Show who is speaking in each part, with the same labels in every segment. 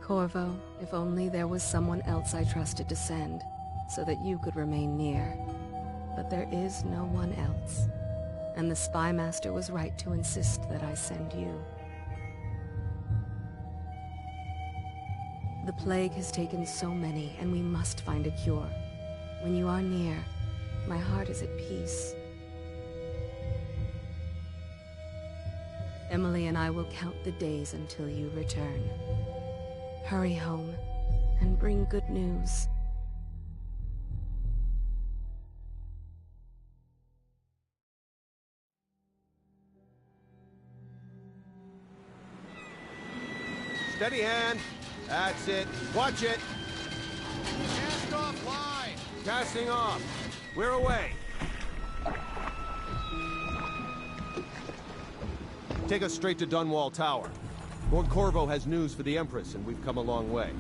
Speaker 1: Corvo, if only there was someone else I trusted to send, so that you could remain near. But there is no one else, and the Spy Master was right to insist that I send you. The plague has taken so many, and we must find a cure. When you are near, my heart is at peace. Emily and I will count the days until you return. Hurry home, and bring good news.
Speaker 2: Steady hand. That's it. Watch it.
Speaker 3: Cast off line.
Speaker 2: Casting off. We're away. Take us straight to Dunwall Tower. Lord Corvo has news for the Empress, and we've come a long way.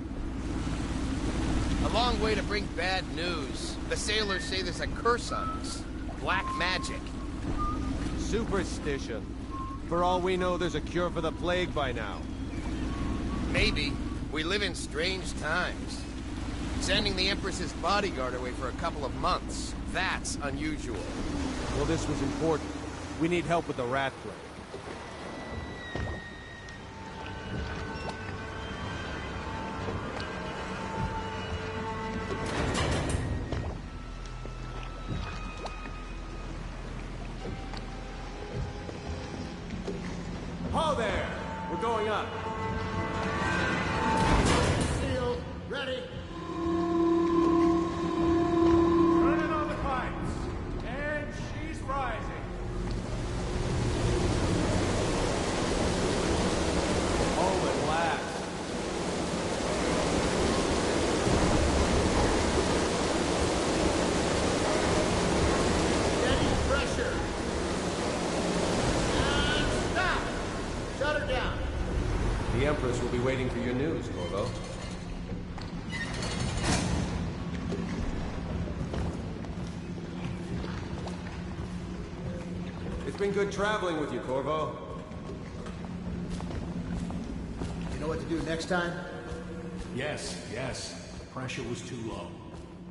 Speaker 3: A long way to bring bad news. The sailors say there's a curse on us. Black magic.
Speaker 2: Superstition. For all we know, there's a cure for the plague by now.
Speaker 3: Maybe. We live in strange times. Sending the Empress's bodyguard away for a couple of months. That's unusual.
Speaker 2: Well, this was important. We need help with the rat plague. Ho there! We're going up.
Speaker 4: Sealed. Ready.
Speaker 5: Turning on the pipes. And she's rising.
Speaker 2: Oh, at last.
Speaker 4: Steady pressure. And stop. Shut her down.
Speaker 2: The Empress will be waiting for your news, Corvo. It's been good traveling with you, Corvo.
Speaker 4: You know what to do next time?
Speaker 5: Yes. The pressure was too low.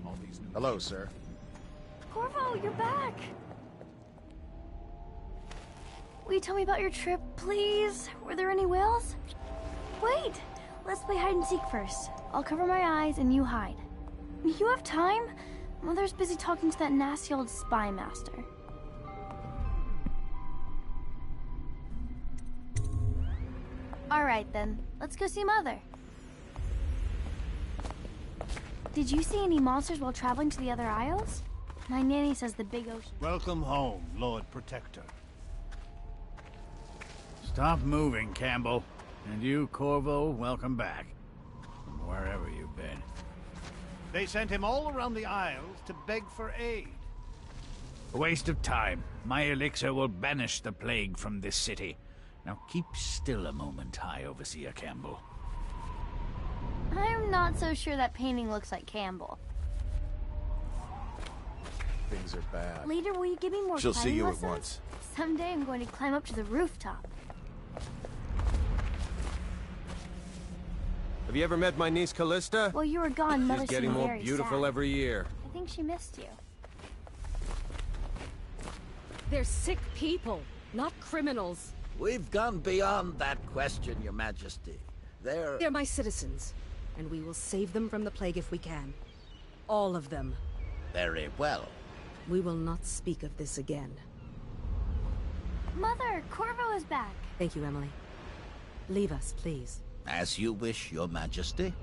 Speaker 5: All these new...
Speaker 3: Hello, sir.
Speaker 6: Corvo, you're back! Will you tell me about your trip, please? Were there any whales? Wait! Let's play hide and seek first. I'll cover my eyes and you hide. You have time? Mother's busy talking to that nasty old spy master. Alright then, let's go see Mother. Did you see any monsters while traveling to the other isles? My nanny says the big ocean...
Speaker 7: Welcome home, Lord Protector. Stop moving, Campbell. And you, Corvo, welcome back. From wherever you've been. They sent him all around the Isles to beg for aid. A waste of time. My elixir will banish the plague from this city. Now keep still a moment, High Overseer Campbell.
Speaker 6: I'm not so sure that painting looks like Campbell.
Speaker 3: Things are bad.
Speaker 6: Later, will you give me more
Speaker 3: She'll see
Speaker 6: climbing
Speaker 3: you at
Speaker 6: lessons?
Speaker 3: once.
Speaker 6: Someday I'm going to climb up to the rooftop.
Speaker 2: Have you ever met my niece Callista?
Speaker 6: While you were gone, Mother
Speaker 2: She's getting
Speaker 6: seemed
Speaker 2: more
Speaker 6: very
Speaker 2: beautiful
Speaker 6: sad.
Speaker 2: every year.
Speaker 6: I think she missed you.
Speaker 1: They're sick people, not criminals.
Speaker 8: We've gone beyond that question, Your Majesty.
Speaker 1: They're my citizens, and we will save them from the plague if we can. All of them.
Speaker 8: Very well.
Speaker 1: We will not speak of this again.
Speaker 6: Mother, Corvo is back.
Speaker 1: Thank you, Emily. Leave us, please.
Speaker 8: As you wish, Your Majesty.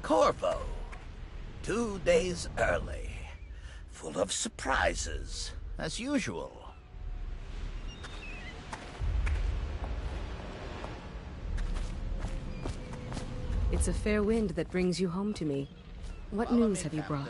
Speaker 8: Corvo. 2 days early. Full of surprises, as usual.
Speaker 1: It's a fair wind that brings you home to me. What news have you brought?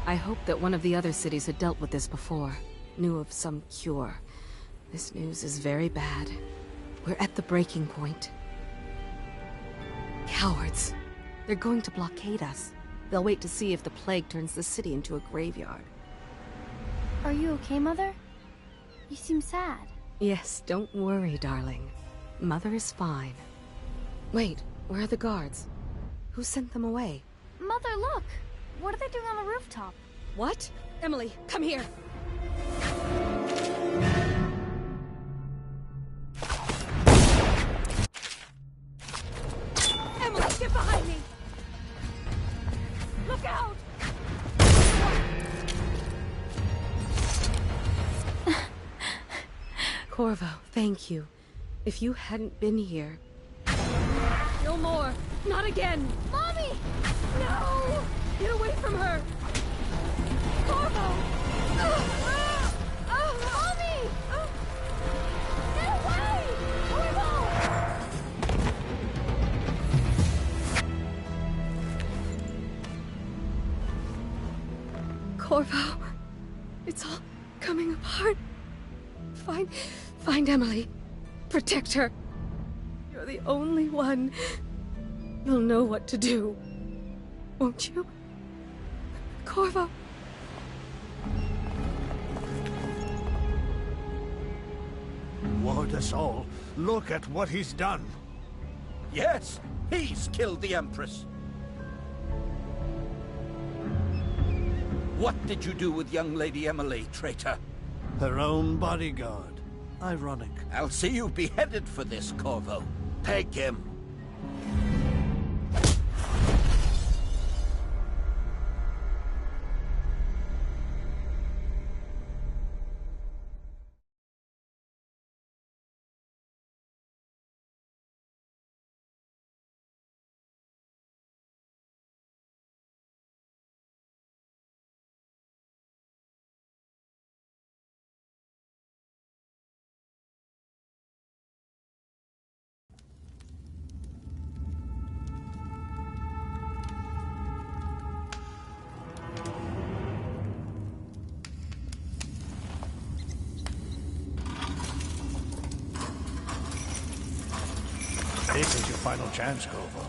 Speaker 1: I hoped that one of the other cities had dealt with this before, knew of some cure. This news is very bad. We're at the breaking point. Cowards. They're going to blockade us. They'll wait to see if the plague turns the city into a graveyard.
Speaker 6: Are you okay, Mother? You seem sad.
Speaker 1: Yes, don't worry, darling. Mother is fine. Wait, where are the guards? Who sent them away?
Speaker 6: Mother, look! What are they doing on the rooftop?
Speaker 1: What? Emily, come here! Emily, get behind me! Look out! Corvo, thank you. If you hadn't been here... No more! Not again!
Speaker 6: Mommy!
Speaker 1: No! Get away from her! Corvo!
Speaker 6: Mommy! Get away! Corvo!
Speaker 1: Corvo, it's all coming apart. Find Emily. Protect her. You're the only one. You'll know what to do. Won't you? Corvo.
Speaker 7: Ward us all. Look at what he's done.
Speaker 8: Yes, he's killed the Empress. What did you do with young Lady Emily, traitor?
Speaker 7: Her own bodyguard. Ironic.
Speaker 8: I'll see you beheaded for this, Corvo. Take him.
Speaker 7: This is your final chance, Corvo.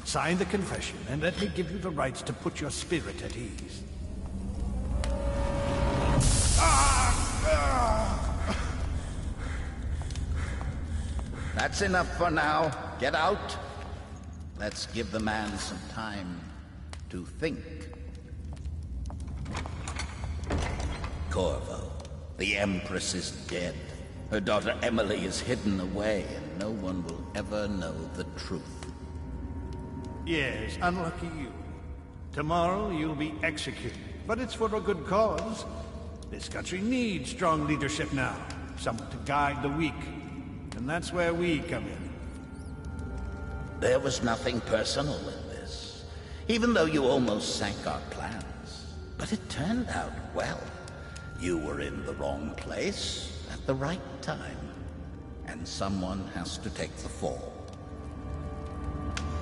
Speaker 7: Sign the confession, and let me give you the rights to put your spirit at ease.
Speaker 8: That's enough for now. Get out. Let's give the man some time to think. Corvo, the Empress is dead. Her daughter Emily is hidden away, and no one will ever know the truth.
Speaker 7: Yes, unlucky you. Tomorrow you'll be executed, but it's for a good cause. This country needs strong leadership now, someone to guide the weak. And that's where we come in.
Speaker 8: There was nothing personal in this, even though you almost sank our plans. But it turned out well. You were in the wrong place at the right time, and someone has to take the fall.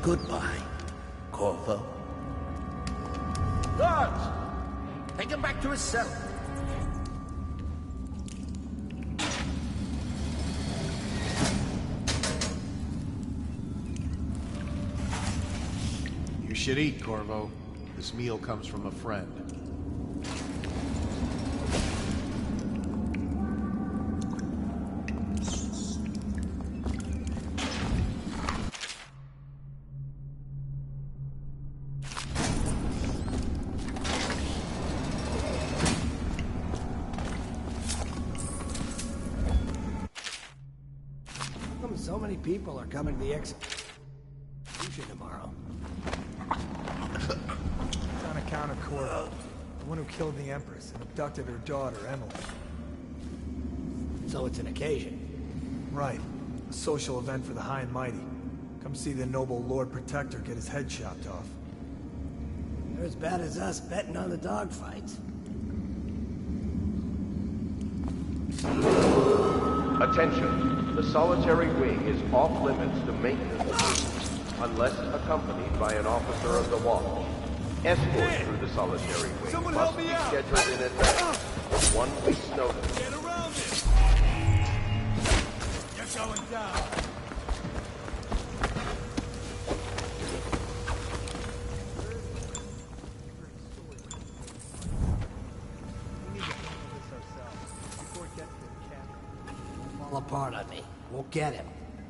Speaker 8: Goodbye, Corvo. Guards! Take him back to his cell.
Speaker 2: You should eat, Corvo. This meal comes from a friend.
Speaker 9: So many people are coming to the execution tomorrow.
Speaker 10: It's on account of Corvo, the one who killed the Empress and abducted her daughter, Emily.
Speaker 9: So it's an occasion.
Speaker 10: Right. A social event for the high and mighty. Come see the noble Lord Protector get his head chopped off.
Speaker 9: They're as bad as us betting on the dogfights.
Speaker 11: Attention. The solitary wing is off limits to maintenance unless accompanied by an officer of the watch. Escort through the solitary wing must be scheduled in advance with 1 week's notice.
Speaker 7: Get around it! You're going down.
Speaker 9: apart on me. Won't get him.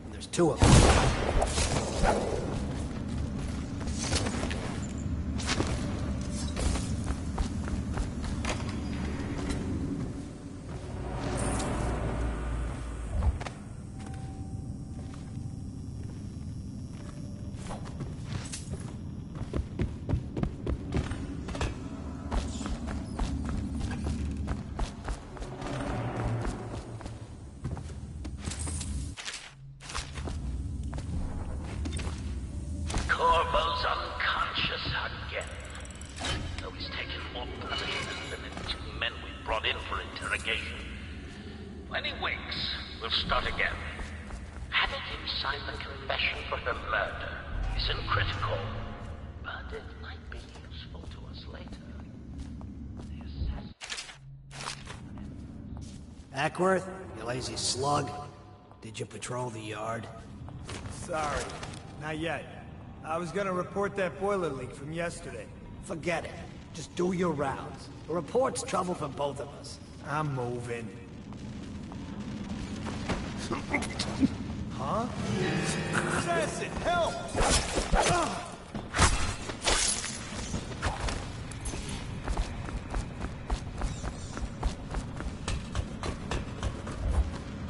Speaker 9: And there's two of them.
Speaker 8: Corvo's unconscious again. Though he's taken more punishment than the two men we brought in for interrogation. When he wakes, we'll start again. Having him sign the confession for her murder isn't critical, but it might be useful to us later.
Speaker 9: Ackworth, you lazy slug. Did you patrol the yard?
Speaker 10: Sorry, not yet. I was gonna report that boiler leak from yesterday.
Speaker 9: Forget it. Just do your rounds. A report's trouble for both of us.
Speaker 10: I'm moving. Huh? Assassin, help!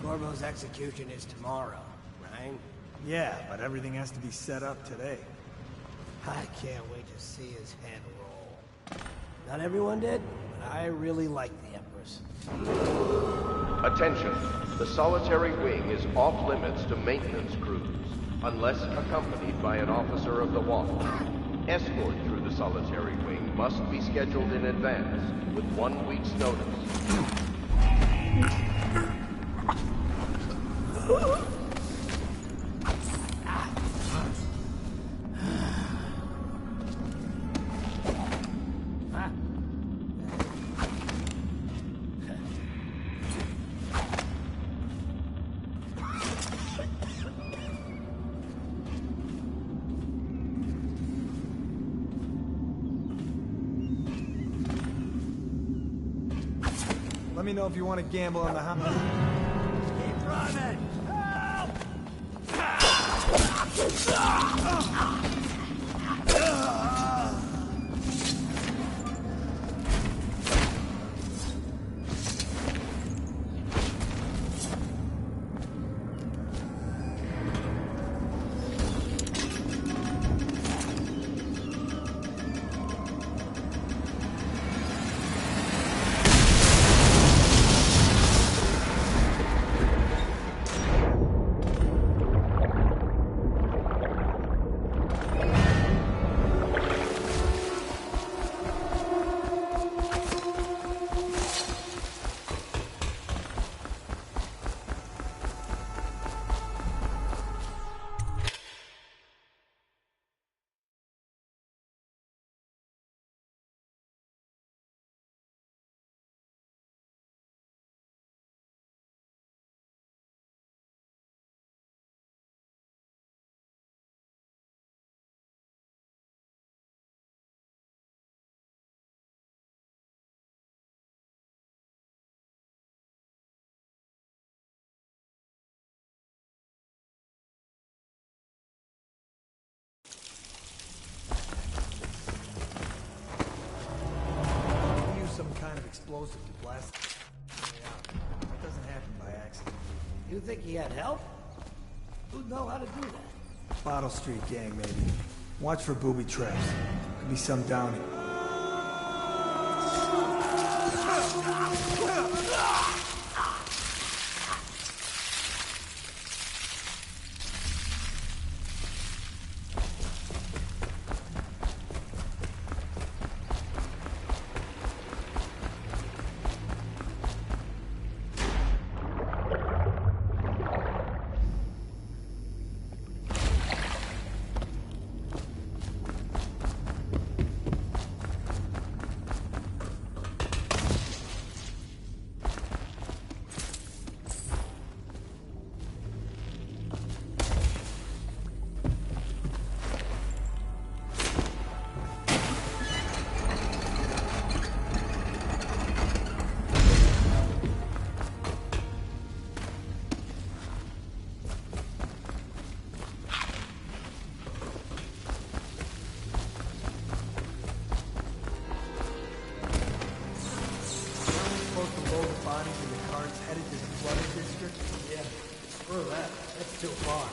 Speaker 9: Corvo's execution is tomorrow, right?
Speaker 10: Yeah, but everything has to be set up today.
Speaker 9: I can't wait to see his head roll. Not everyone did, but I really like the Empress.
Speaker 11: Attention. The solitary wing is off limits to maintenance crews, unless accompanied by an officer of the watch. Escort through the solitary wing must be scheduled in advance, with 1 week's notice.
Speaker 10: Let me know if you want to gamble on the house.
Speaker 9: Keep running!
Speaker 10: Explosive to blast the way out. It doesn't happen by accident.
Speaker 9: You think he had help? Who'd know how to do that?
Speaker 10: Bottle Street gang, maybe. Watch for booby traps. Could be some down here.
Speaker 9: Screw that. That's too far.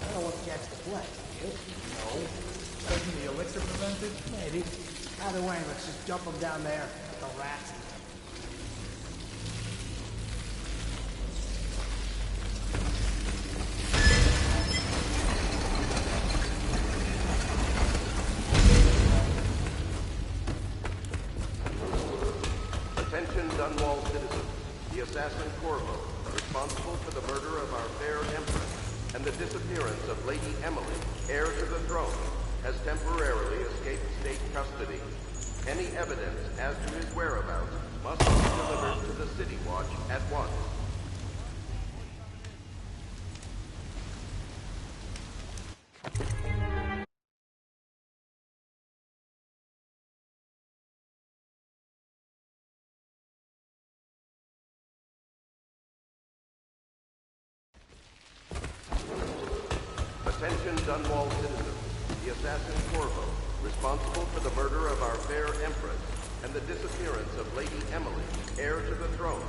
Speaker 9: I don't want to catch the flex, do you?
Speaker 10: No. Isn't the elixir prevented?
Speaker 9: Maybe. Either way, let's just dump them down there with the rats.
Speaker 11: Attention Dunwall citizens. The assassin Corvo, responsible for the murder of our fair Empress and the disappearance of Lady Emily, heir to the throne, has temporarily escaped state custody. Any evidence as to his whereabouts must be delivered to the City Watch at once. Attention Dunwall citizens. The assassin Corvo, responsible for the murder of our fair Empress and the disappearance of Lady Emily, heir to the throne,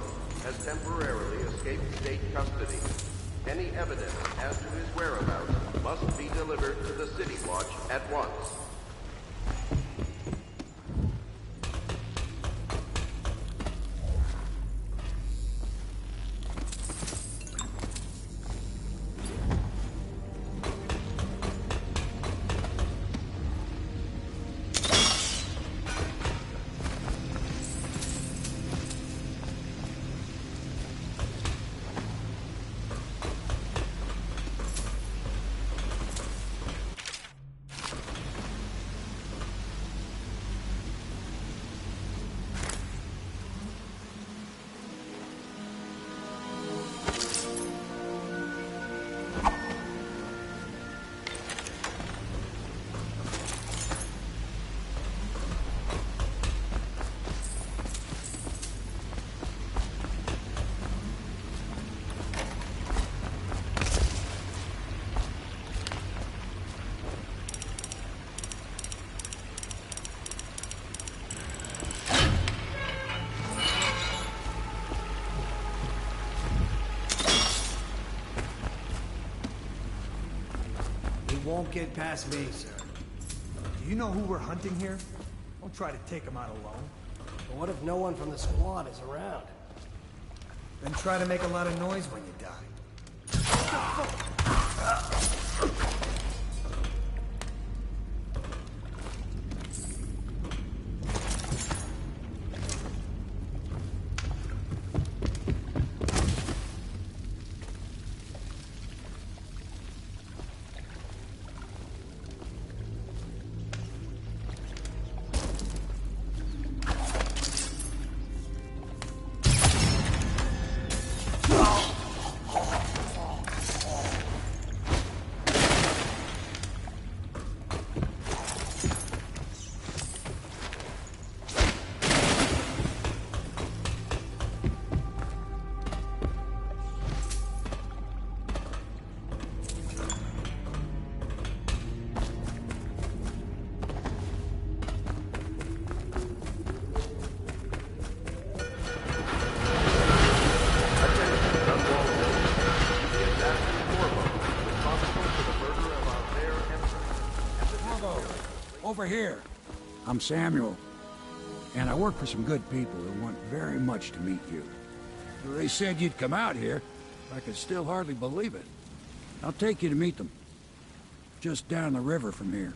Speaker 11: has temporarily escaped state custody. Any evidence as to his whereabouts must be delivered to the City Watch at once.
Speaker 9: Won't get past me, sir.
Speaker 10: Do you know who we're hunting here? Don't try to take him out alone.
Speaker 9: But what if no one from the squad is around?
Speaker 10: Then try to make a lot of noise when you die.
Speaker 12: Over here. I'm Samuel, and I work for some good people who want very much to meet you. They said you'd come out here. I could still hardly believe it. I'll take you to meet them. Just down the river from here.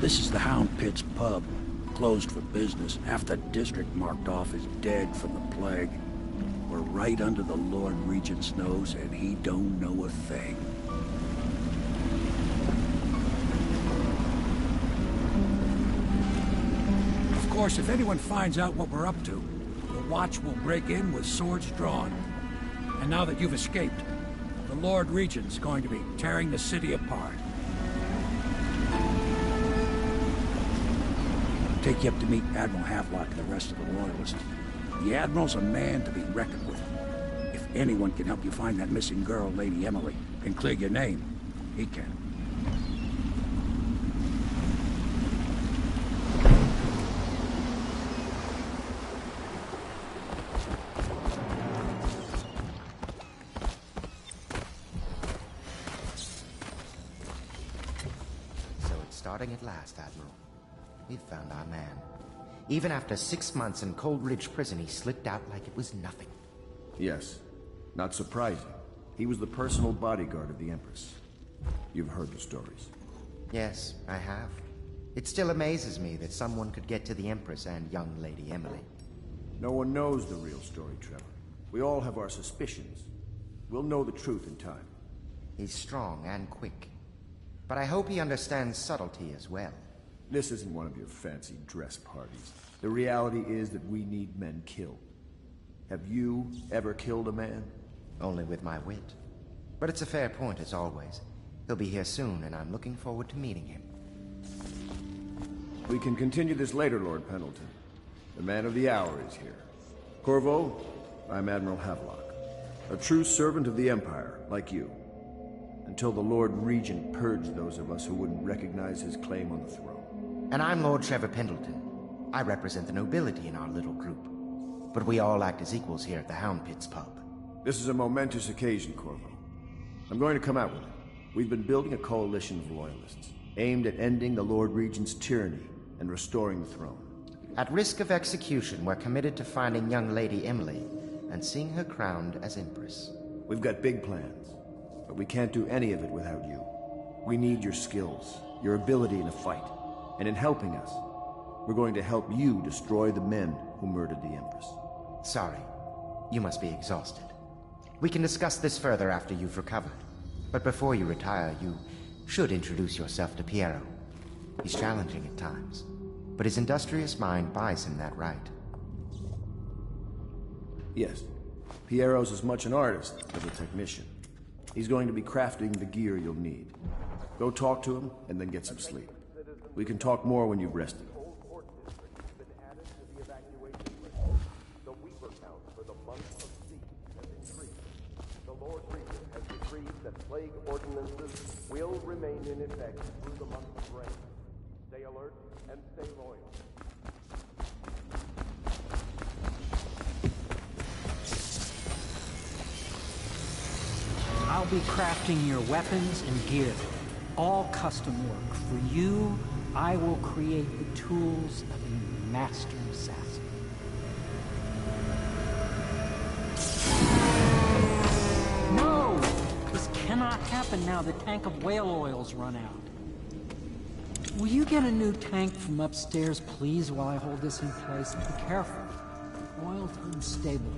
Speaker 12: This is the Hound Pit's pub. Closed for business. Half the district marked off as dead from the plague. We're right under the Lord Regent's nose, and he don't know a thing. Of course, if anyone finds out what we're up to, the Watch will break in with swords drawn. And now that you've escaped, the Lord Regent's going to be tearing the city apart. Take you up to meet Admiral Havelock and the rest of the Loyalists. The Admiral's a man to be reckoned with. If anyone can help you find that missing girl, Lady Emily, and clear your name, he can.
Speaker 13: So it's starting at last, Admiral. We've found our man. Even after 6 months in Cold Ridge Prison, he slipped out like it was nothing.
Speaker 14: Yes. Not surprising. He was the personal bodyguard of the Empress. You've heard the stories.
Speaker 13: Yes, I have. It still amazes me that someone could get to the Empress and young Lady Emily.
Speaker 14: No one knows the real story, Trevor. We all have our suspicions. We'll know the truth in time.
Speaker 13: He's strong and quick. But I hope he understands subtlety as well.
Speaker 14: This isn't one of your fancy dress parties. The reality is that we need men killed. Have you ever killed a man?
Speaker 13: Only with my wit. But it's a fair point, as always. He'll be here soon, and I'm looking forward to meeting him.
Speaker 14: We can continue this later, Lord Pendleton. The man of the hour is here. Corvo, I'm Admiral Havelock. A true servant of the Empire, like you. Until the Lord Regent purged those of us who wouldn't recognize his claim on the throne.
Speaker 13: And I'm Lord Trevor Pendleton. I represent the nobility in our little group. But we all act as equals here at the Hound Pit's pub.
Speaker 14: This is a momentous occasion, Corvo. I'm going to come out with it. We've been building a coalition of loyalists, aimed at ending the Lord Regent's tyranny and restoring the throne.
Speaker 13: At risk of execution, we're committed to finding young Lady Emily and seeing her crowned as Empress.
Speaker 14: We've got big plans, but we can't do any of it without you. We need your skills, your ability in a fight, and in helping us, we're going to help you destroy the men who murdered the Empress.
Speaker 13: Sorry. You must be exhausted. We can discuss this further after you've recovered. But before you retire, you should introduce yourself to Piero. He's challenging at times, but his industrious mind buys him that right.
Speaker 14: Yes. Piero's as much an artist as a technician. He's going to be crafting the gear you'll need. Go talk to him, and then get some sleep. We can talk more when you've rested.
Speaker 11: Plague ordinances will remain in effect through the month of rain. Stay alert and stay loyal.
Speaker 15: I'll be crafting your weapons and gear. All custom work. For you, I will create the tools of a master assassin. No! This cannot happen now. The tank of whale oil's run out. Will you get a new tank from upstairs, please, while I hold this in place? And be careful. Oil's unstable.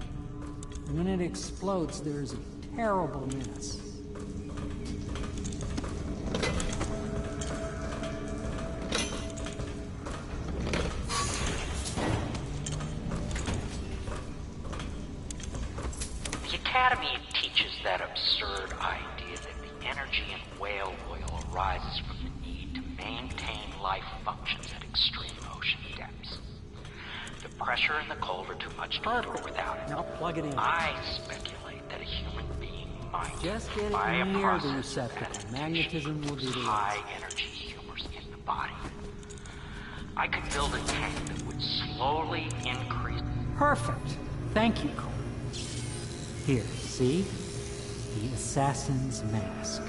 Speaker 15: When it explodes, there's a terrible mess.
Speaker 16: The Academy teaches that absurd idea that the energy in whale oil arises from the need to maintain life functions at extreme ocean depths. The pressure and the cold are too much to live without it.
Speaker 15: Now plug it in.
Speaker 16: I speculate that a human being might,
Speaker 15: Just get
Speaker 16: by
Speaker 15: it
Speaker 16: a
Speaker 15: near
Speaker 16: process
Speaker 15: the
Speaker 16: of
Speaker 15: receptacle.
Speaker 16: adaptation,
Speaker 15: Magnetism will do the rest.
Speaker 16: high energy humors in the body. I could build a tank that would slowly increase.
Speaker 15: Perfect. Thank you, Cole. Here, see? The assassin's mask.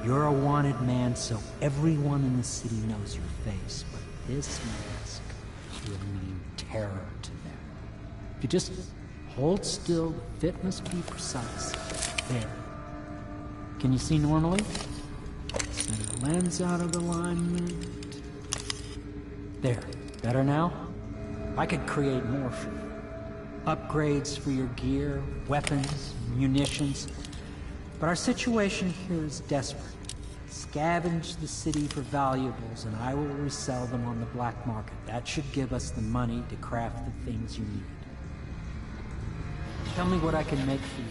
Speaker 15: You're a wanted man, so everyone in the city knows your face, but this mask will mean terror to them. If you just hold still, the fit must be precise. There. Can you see normally? Send the lens out of alignment. There. Better now? I could create more for you. Upgrades for your gear, weapons, munitions. But our situation here is desperate. Scavenge the city for valuables, and I will resell them on the black market. That should give us the money to craft the things you need. Tell me what I can make for you.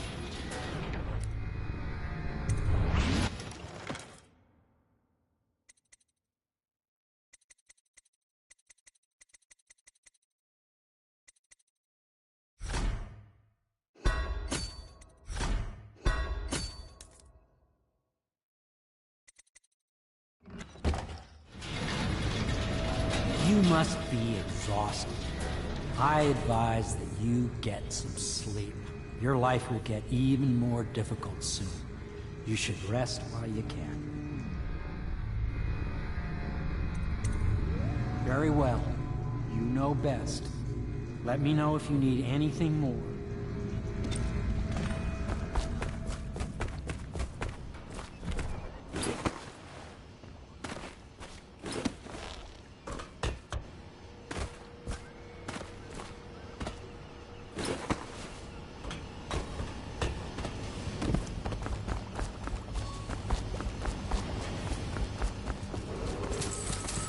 Speaker 15: You must be exhausted. I advise that you get some sleep. Your life will get even more difficult soon. You should rest while you can. Very well. You know best. Let me know if you need anything more.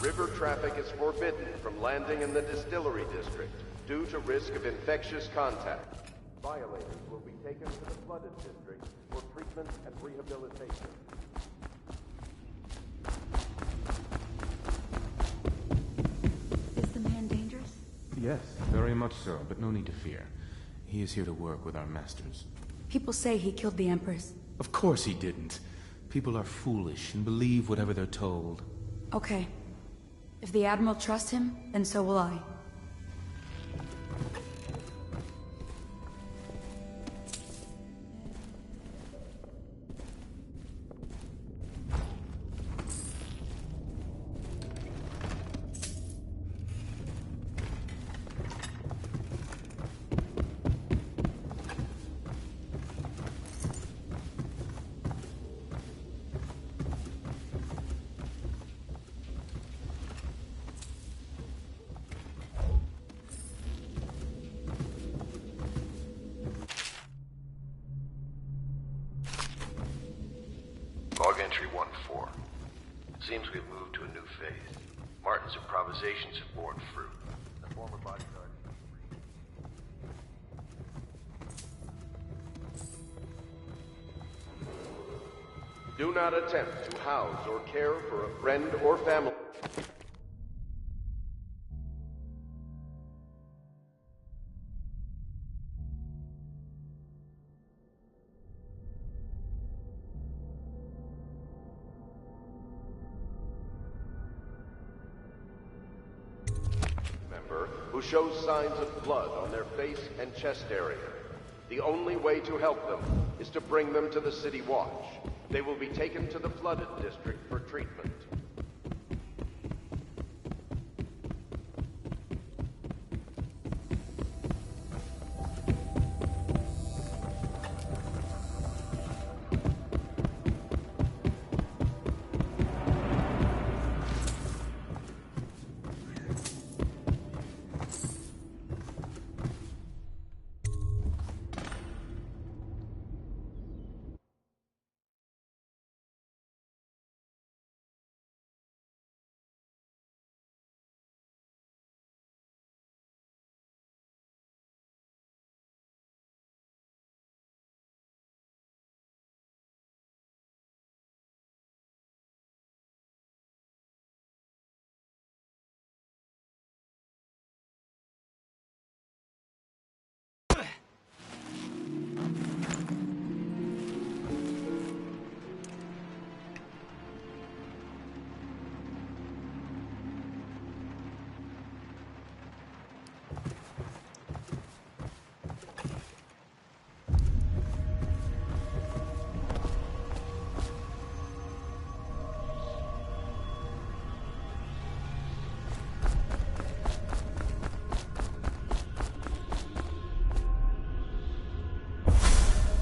Speaker 11: River traffic is forbidden from landing in the distillery district due to risk of infectious contact. Violators will be taken to the flooded district for treatment and rehabilitation.
Speaker 17: Is the man dangerous?
Speaker 18: Yes, very much so, but no need to fear. He is here to work with our masters.
Speaker 17: People say he killed the Empress.
Speaker 18: Of course he didn't. People are foolish and believe whatever they're told.
Speaker 17: Okay. If the Admiral trusts him, then so will I.
Speaker 11: Log entry 1-4. Seems we've moved to a new phase. Martin's improvisations have borne fruit. The former bodyguard. Do not attempt to house or care for a friend or family. Who shows signs of blood on their face and chest area. The only way to help them is to bring them to the City Watch. They will be taken to the flooded district for treatment.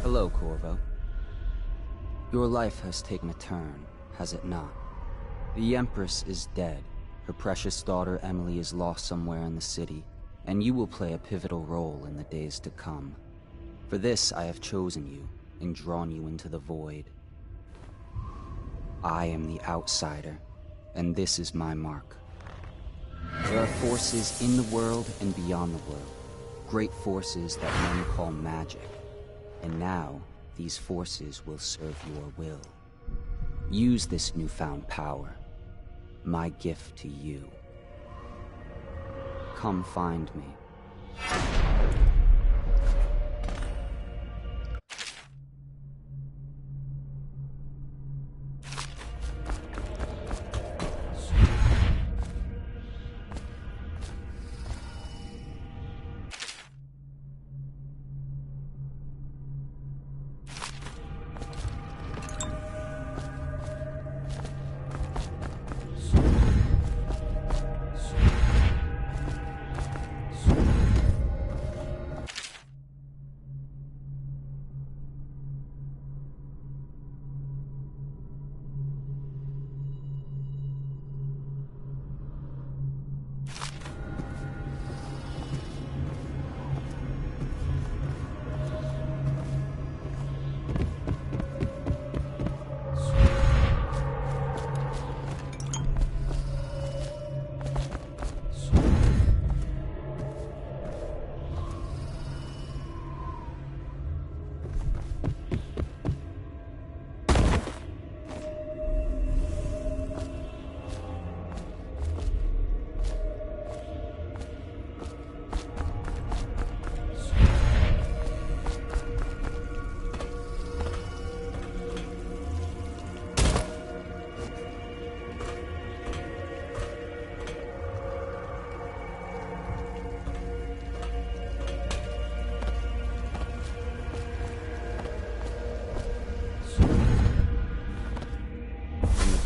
Speaker 19: Hello, Corvo. Your life has taken a turn, has it not? The Empress is dead. Her precious daughter Emily is lost somewhere in the city, and you will play a pivotal role in the days to come. For this I have chosen you and drawn you into the void. I am the outsider, and this is my mark. There are forces in the world and beyond the world, great forces that men call magic. And now, these forces will serve your will. Use this newfound power, my gift to you. Come find me.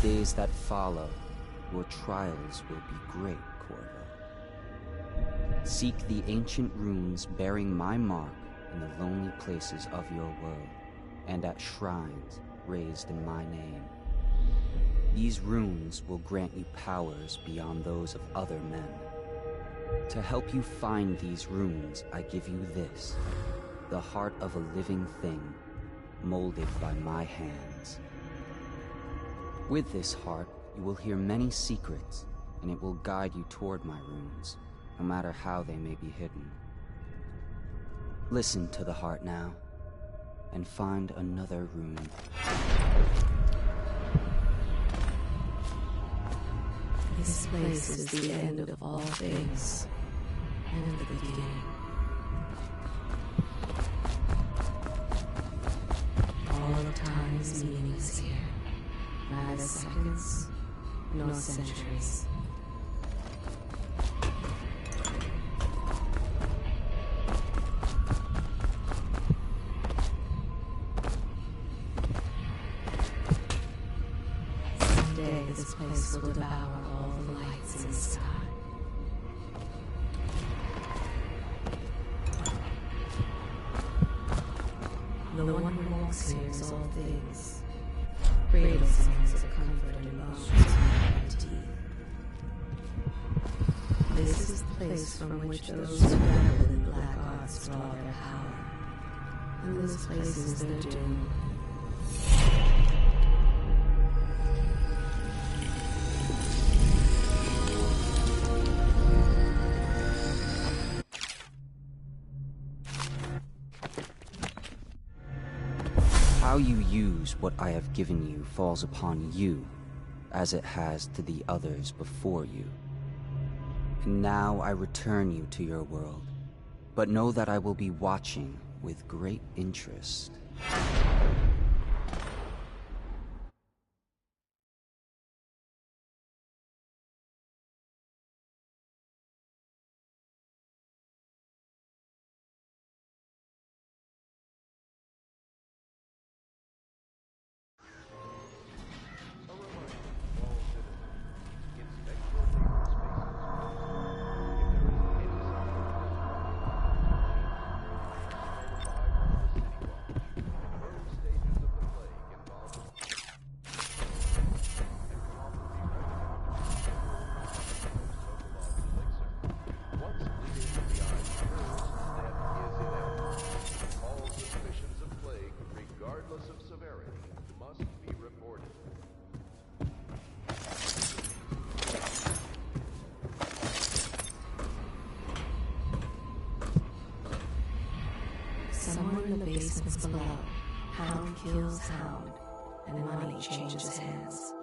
Speaker 19: Days that follow, your trials will be great, Corvo. Seek the ancient runes bearing my mark in the lonely places of your world, and at shrines raised in my name. These runes will grant you powers beyond those of other men. To help you find these runes, I give you this, the heart of a living thing, molded by my hands. With this heart, you will hear many secrets, and it will guide you toward my runes, no matter how they may be hidden. Listen to the heart now, and find another rune.
Speaker 1: This place is the end of all things, and the beginning. All of time's meaning is here. Neither seconds, nor centuries. Someday this place will devour all the lights in the sky. The one who walks here is all things. Cradle songs of comfort and bones and teeth. This is the place from which those who dabble in black arts draw their power. And this place is their doom.
Speaker 19: How you use what I have given you falls upon you, as it has to the others before you. And now I return you to your world, but know that I will be watching with great interest.
Speaker 1: somewhere in the basements below, hound kills hound, and money changes hands.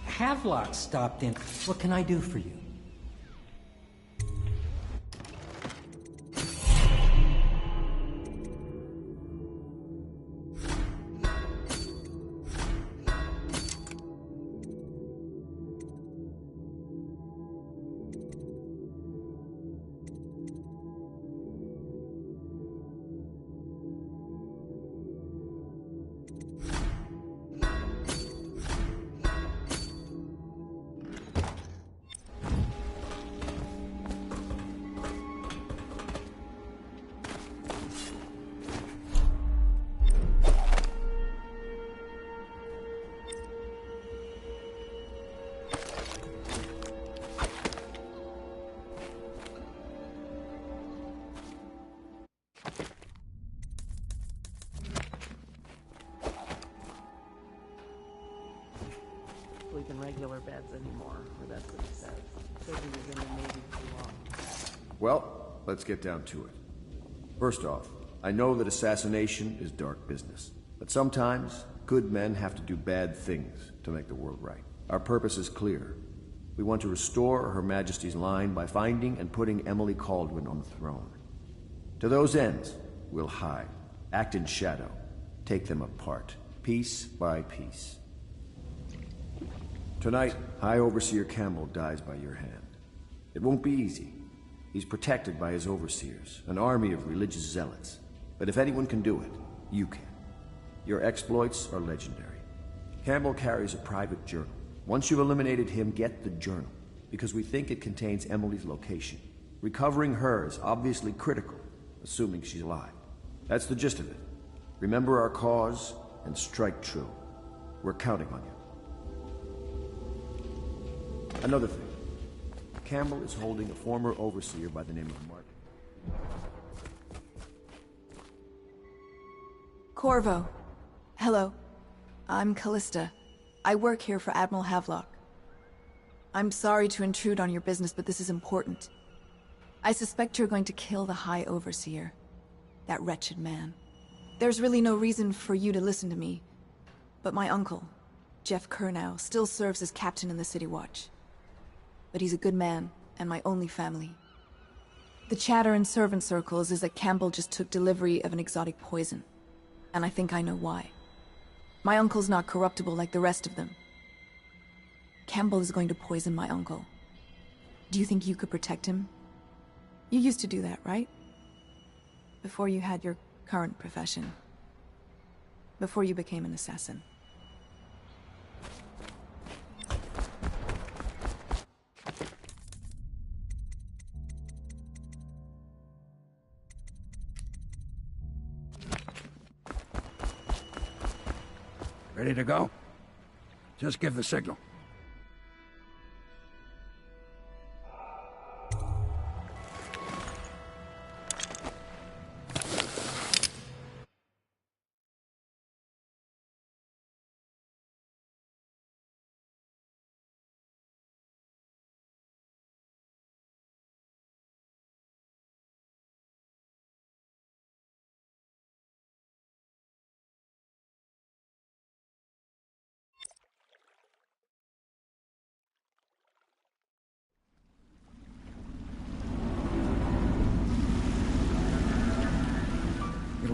Speaker 15: Havelock stopped in. What can I do for you?
Speaker 20: Sleep in regular beds anymore, or that's what he says. Says he was in the Navy too long.
Speaker 14: Well, let's get down to it. First off, I know that assassination is dark business. But sometimes, good men have to do bad things to make the world right. Our purpose is clear. We want to restore Her Majesty's line by finding and putting Emily Kaldwin on the throne. To those ends, we'll hide, act in shadow, take them apart, piece by piece. Tonight, High Overseer Campbell dies by your hand. It won't be easy. He's protected by his overseers, an army of religious zealots. But if anyone can do it, you can. Your exploits are legendary. Campbell carries a private journal. Once you've eliminated him, get the journal, because we think it contains Emily's location. Recovering her is obviously critical, assuming she's alive. That's the gist of it. Remember our cause, and strike true. We're counting on you. Another thing. Campbell is holding a former overseer by the name of Mark.
Speaker 17: Corvo. Hello. I'm Callista. I work here for Admiral Havelock. I'm sorry to intrude on your business, but this is important. I suspect you're going to kill the High Overseer. That wretched man. There's really no reason for you to listen to me. But my uncle, Jeff Kernow, still serves as captain in the City Watch. But he's a good man, and my only family. The chatter in servant circles is that Campbell just took delivery of an exotic poison. And I think I know why. My uncle's not corruptible like the rest of them. Campbell is going to poison my uncle. Do you think you could protect him? You used to do that, right? Before you had your current profession. Before you became an assassin.
Speaker 12: Ready to go? Just give the signal.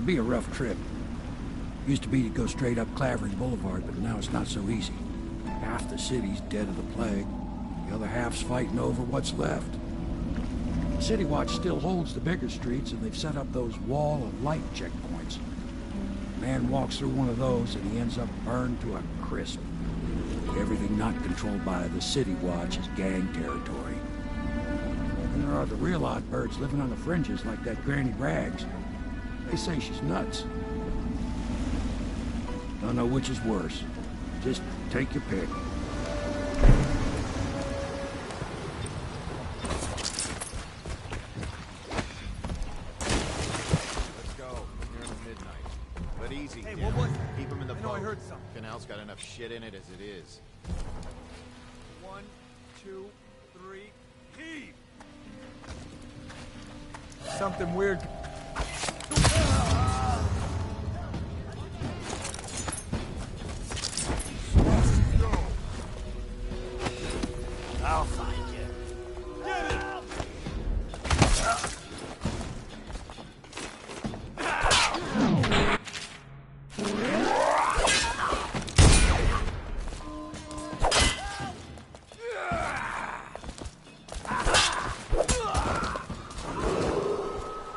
Speaker 12: be a rough trip. Used to be to go straight up Clavering Boulevard, but now it's not so easy. Half the city's dead of the plague. The other half's fighting over what's left. City Watch still holds the bigger streets, and they've set up those wall of light checkpoints. A man walks through one of those, and he ends up burned to a crisp. Everything not controlled by the City Watch is gang territory. And there are the real odd birds living on the fringes like that Granny Rags. They say she's nuts. Don't know which is worse. Just take your pick.
Speaker 3: Let's go. Near midnight. But easy.
Speaker 10: Hey,
Speaker 3: Dad.
Speaker 10: what was it?
Speaker 3: Keep him in the
Speaker 10: I know
Speaker 3: boat.
Speaker 10: I heard something.
Speaker 3: Canal's got enough shit in it as it is.
Speaker 10: 1, 2, 3, heave! Something weird. I'll find you. Get it!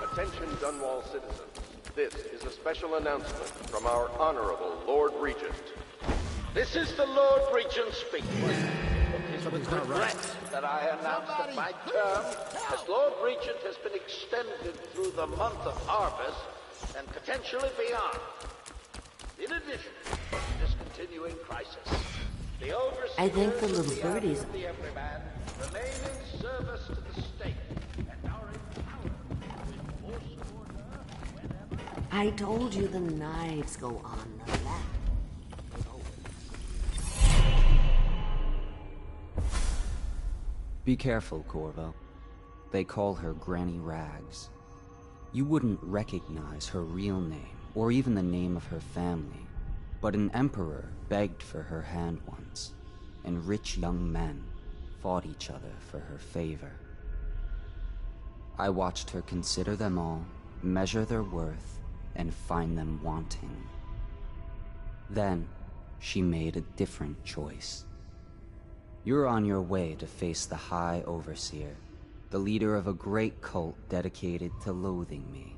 Speaker 11: Attention Dunwall citizens. This is a special announcement from our Honorable Lord Regent.
Speaker 8: This is the Lord Regent speaking. It is with regret that I announce that my term as Lord Regent has been extended through the month of harvest and potentially beyond. In addition to this continuing crisis, the overseers
Speaker 20: I think the little
Speaker 8: of
Speaker 20: birdies-
Speaker 8: the Everyman remain in service to the state and are empowered to enforce order.
Speaker 20: I told you the knives go on the left.
Speaker 19: Be careful, Corvo. They call her Granny Rags. You wouldn't recognize her real name, or even the name of her family, but an emperor begged for her hand once, and rich young men fought each other for her favor. I watched her consider them all, measure their worth, and find them wanting. Then, she made a different choice. You're on your way to face the High Overseer, the leader of a great cult dedicated to loathing me.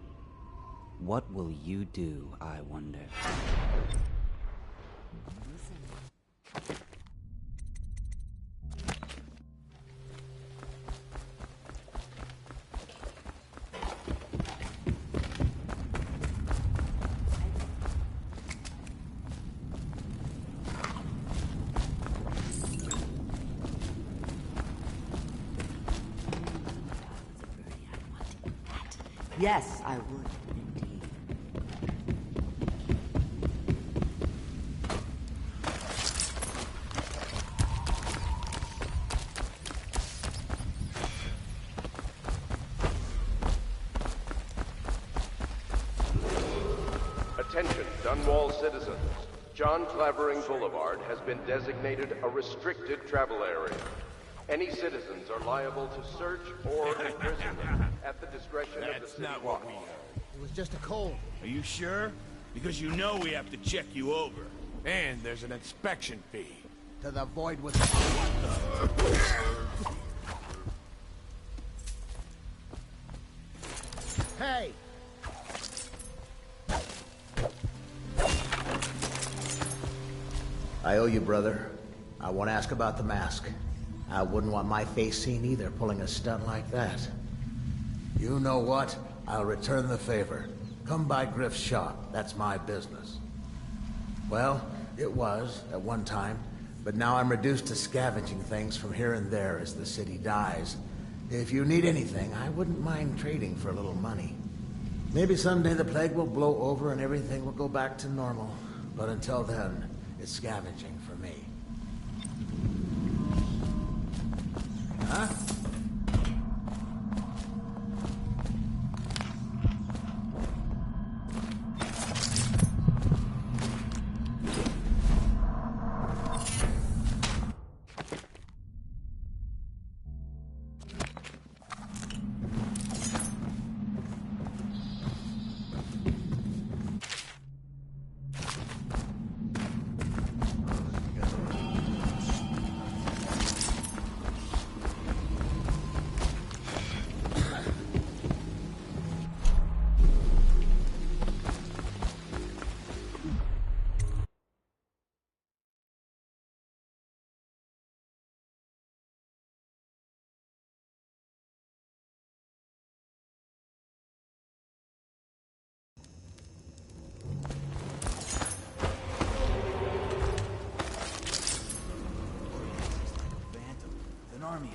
Speaker 19: What will you do, I wonder?
Speaker 20: Yes, I would, indeed.
Speaker 11: Attention, Dunwall citizens. John Clavering Boulevard has been designated a restricted travel area. Any citizens are liable to search or imprisonment at the discretion of the city watch.
Speaker 4: It was just a cold.
Speaker 21: Are you sure? Because you know we have to check you over. And there's an inspection fee.
Speaker 4: To the void with Hey! I owe you, brother. I won't ask about the mask. I wouldn't want my face seen either, pulling a stunt like that. You know what? I'll return the favor. Come by Griff's shop. That's my business. Well, it was, at one time, but now I'm reduced to scavenging things from here and there as the city dies. If you need anything, I wouldn't mind trading for a little money. Maybe someday the plague will blow over and everything will go back to normal. But until then, it's scavenging for me. Huh?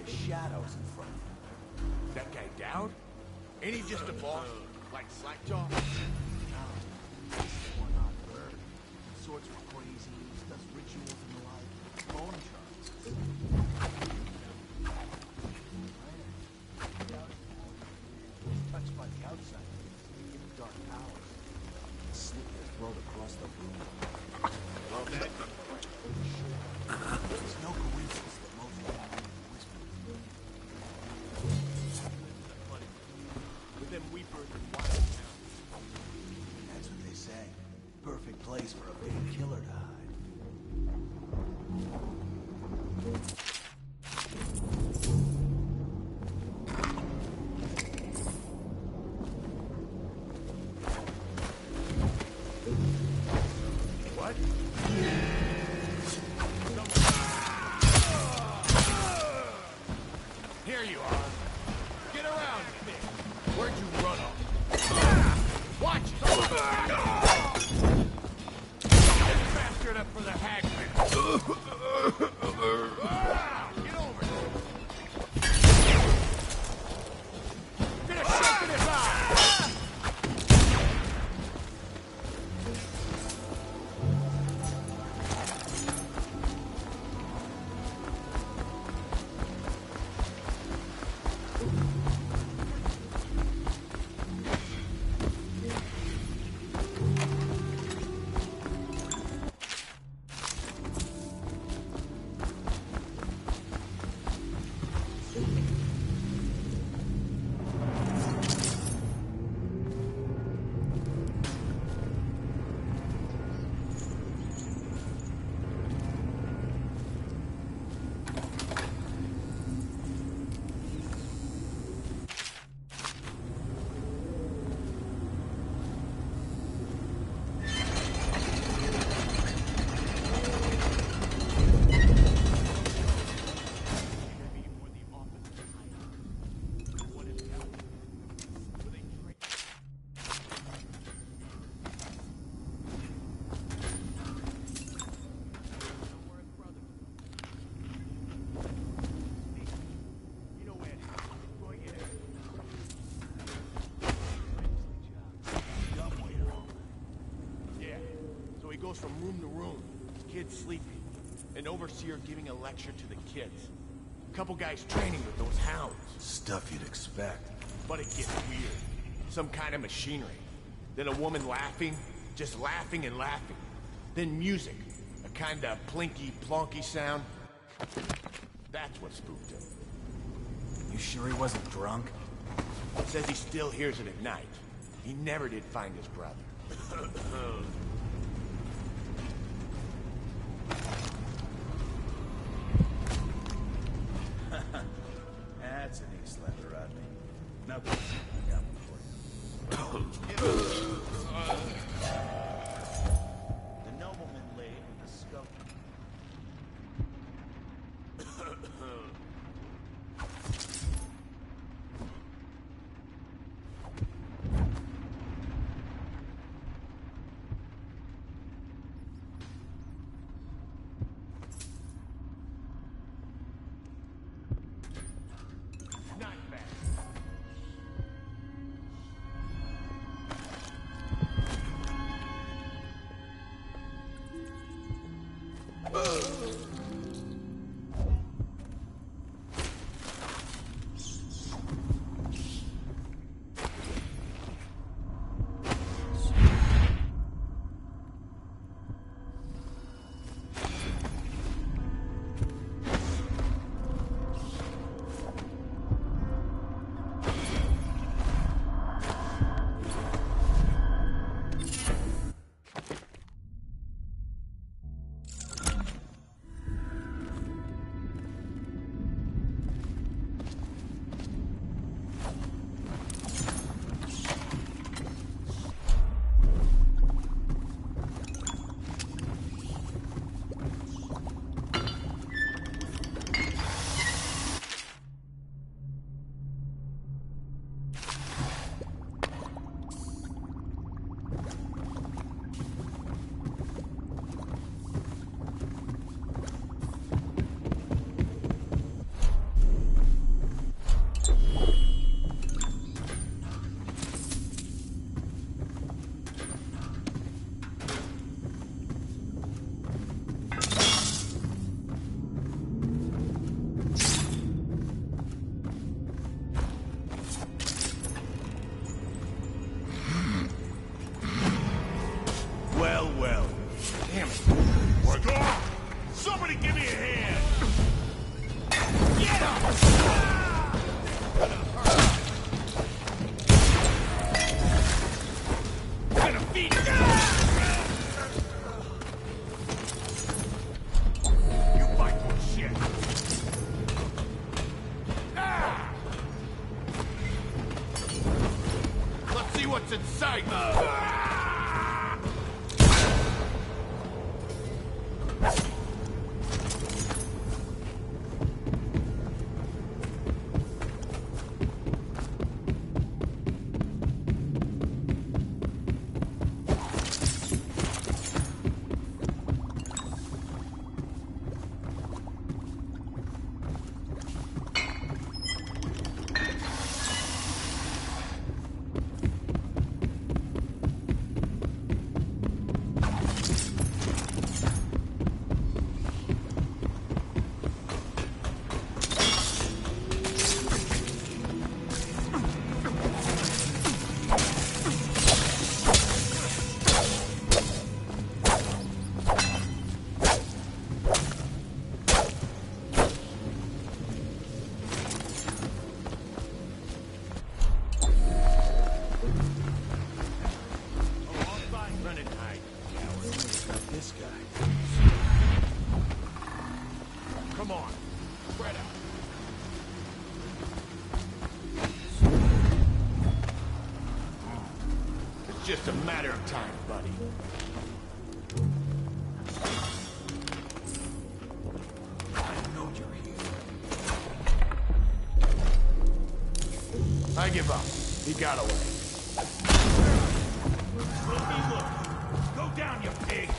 Speaker 21: like shadows in front of you. That guy Dowd? Ain't he just a boss? Like Slackjaw? No. He's a one-off bird. Sorts for crazies, does rituals and the like. Bone charts. Touched by the outside. Given dark powers. Slit their throat across the room. Well, that... It's no coincidence that most of them whisper. With them weepers and wild sounds. That's what they say. Perfect place for a big killer to hide. What? Here you are. Get around, bitch. Where'd you run off? Watch it! This bastard up for the hagman. Get over here. Finish shaking his eye. Goes from room to room, kids sleeping, an overseer giving a lecture to the kids, a couple guys training with those hounds. Stuff you'd expect. But it gets weird. Some kind of machinery. Then a woman laughing, just laughing and laughing. Then music, a kind of plinky plonky sound. That's what spooked him. You sure he wasn't drunk? Says he still hears it at night. He never did find his brother. That's an east letter, Rodney. Now, I got one for you. The nobleman laid with the scope. Well, well. Damn it. We're gone! Somebody give me a hand! Get up! Gonna feed you! You fight for shit! Ah! Let's see what's inside. Come on, spread out. It's just a matter of time, buddy. I know you're here. I give up. He got away. Look. Go down, you pig!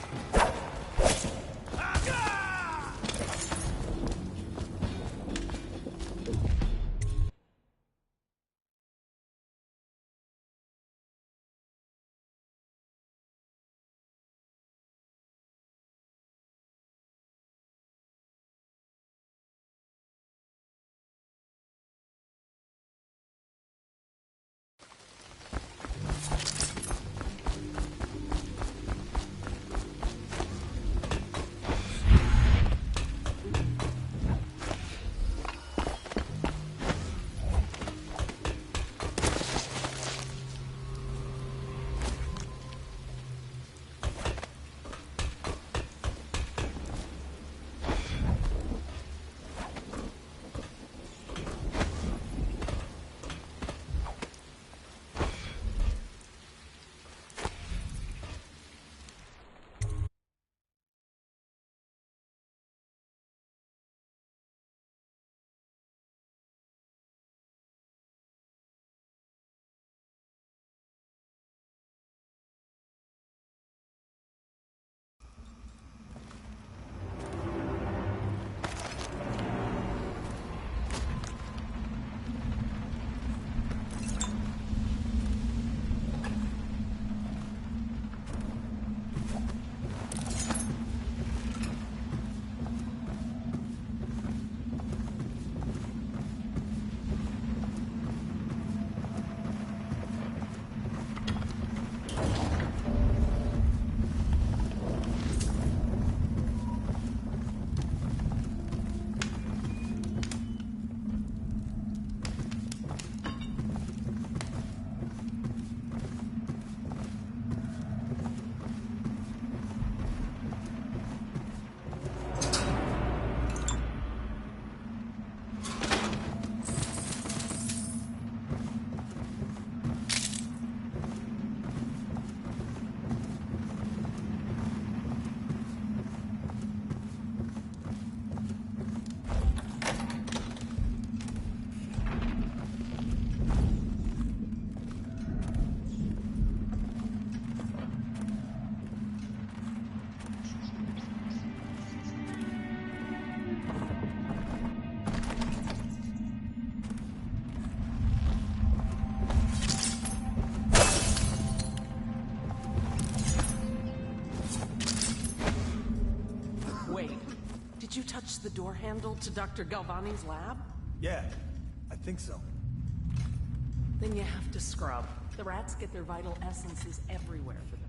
Speaker 20: Did you touch the door handle to Dr. Galvani's lab?
Speaker 10: Yeah, I think so.
Speaker 20: Then you have to scrub. The rats get their vital essences everywhere for them.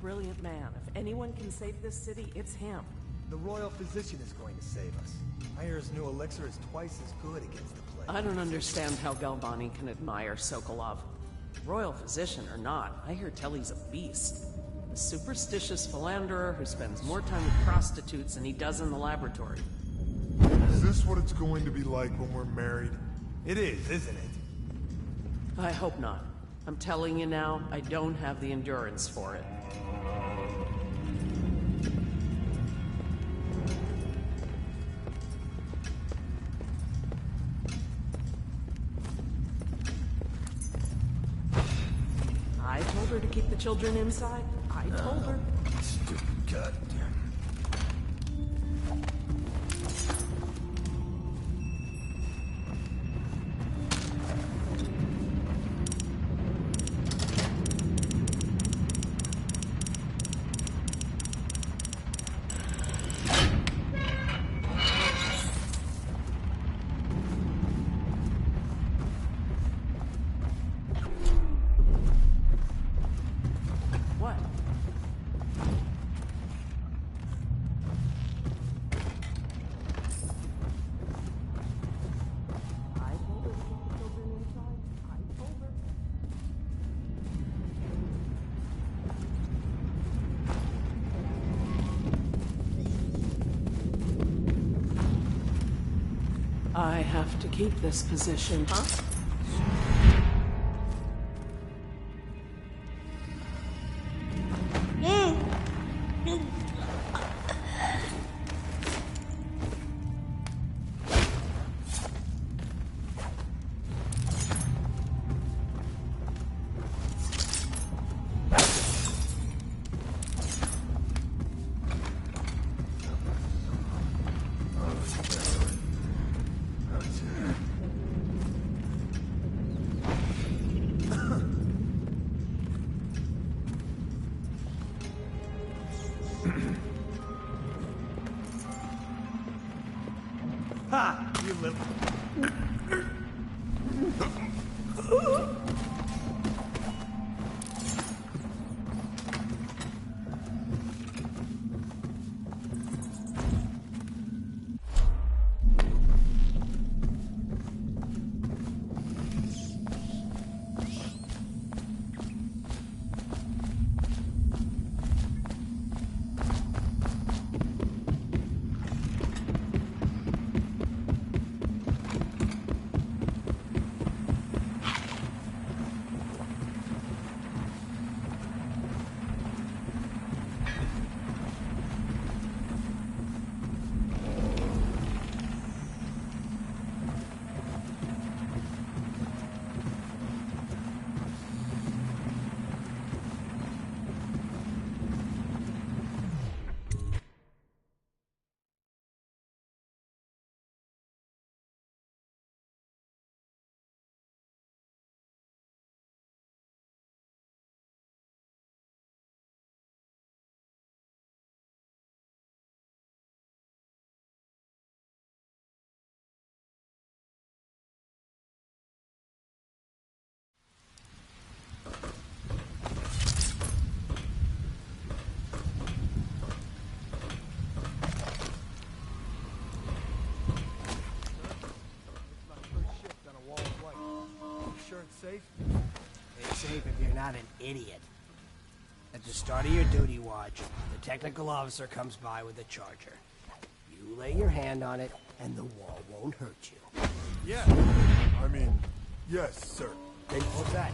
Speaker 20: brilliant man. If anyone can save this city, it's him.
Speaker 10: The royal physician is going to save us. I hear his new elixir is twice as good against the plague.
Speaker 20: I don't understand how Galvani can admire Sokolov. Royal physician or not, I hear tell he's a beast. A superstitious philanderer who spends more time with prostitutes than he does in the laboratory.
Speaker 5: Is this what it's going to be like when we're married?
Speaker 10: It is, isn't it?
Speaker 20: I hope not. I'm telling you now, I don't have the endurance for it. I told her to keep the children inside. I told her.
Speaker 10: Stupid goddamn.
Speaker 20: What? I told her to keep the children inside. I told her. I have to keep this position, huh?
Speaker 10: Ha! You little... Safe?
Speaker 9: It's safe if you're not an idiot. At the start of your duty watch, the technical officer comes by with a charger. You lay your hand on it, and the wall won't hurt you.
Speaker 5: Yeah. I mean, yes, sir.
Speaker 9: Then what's that?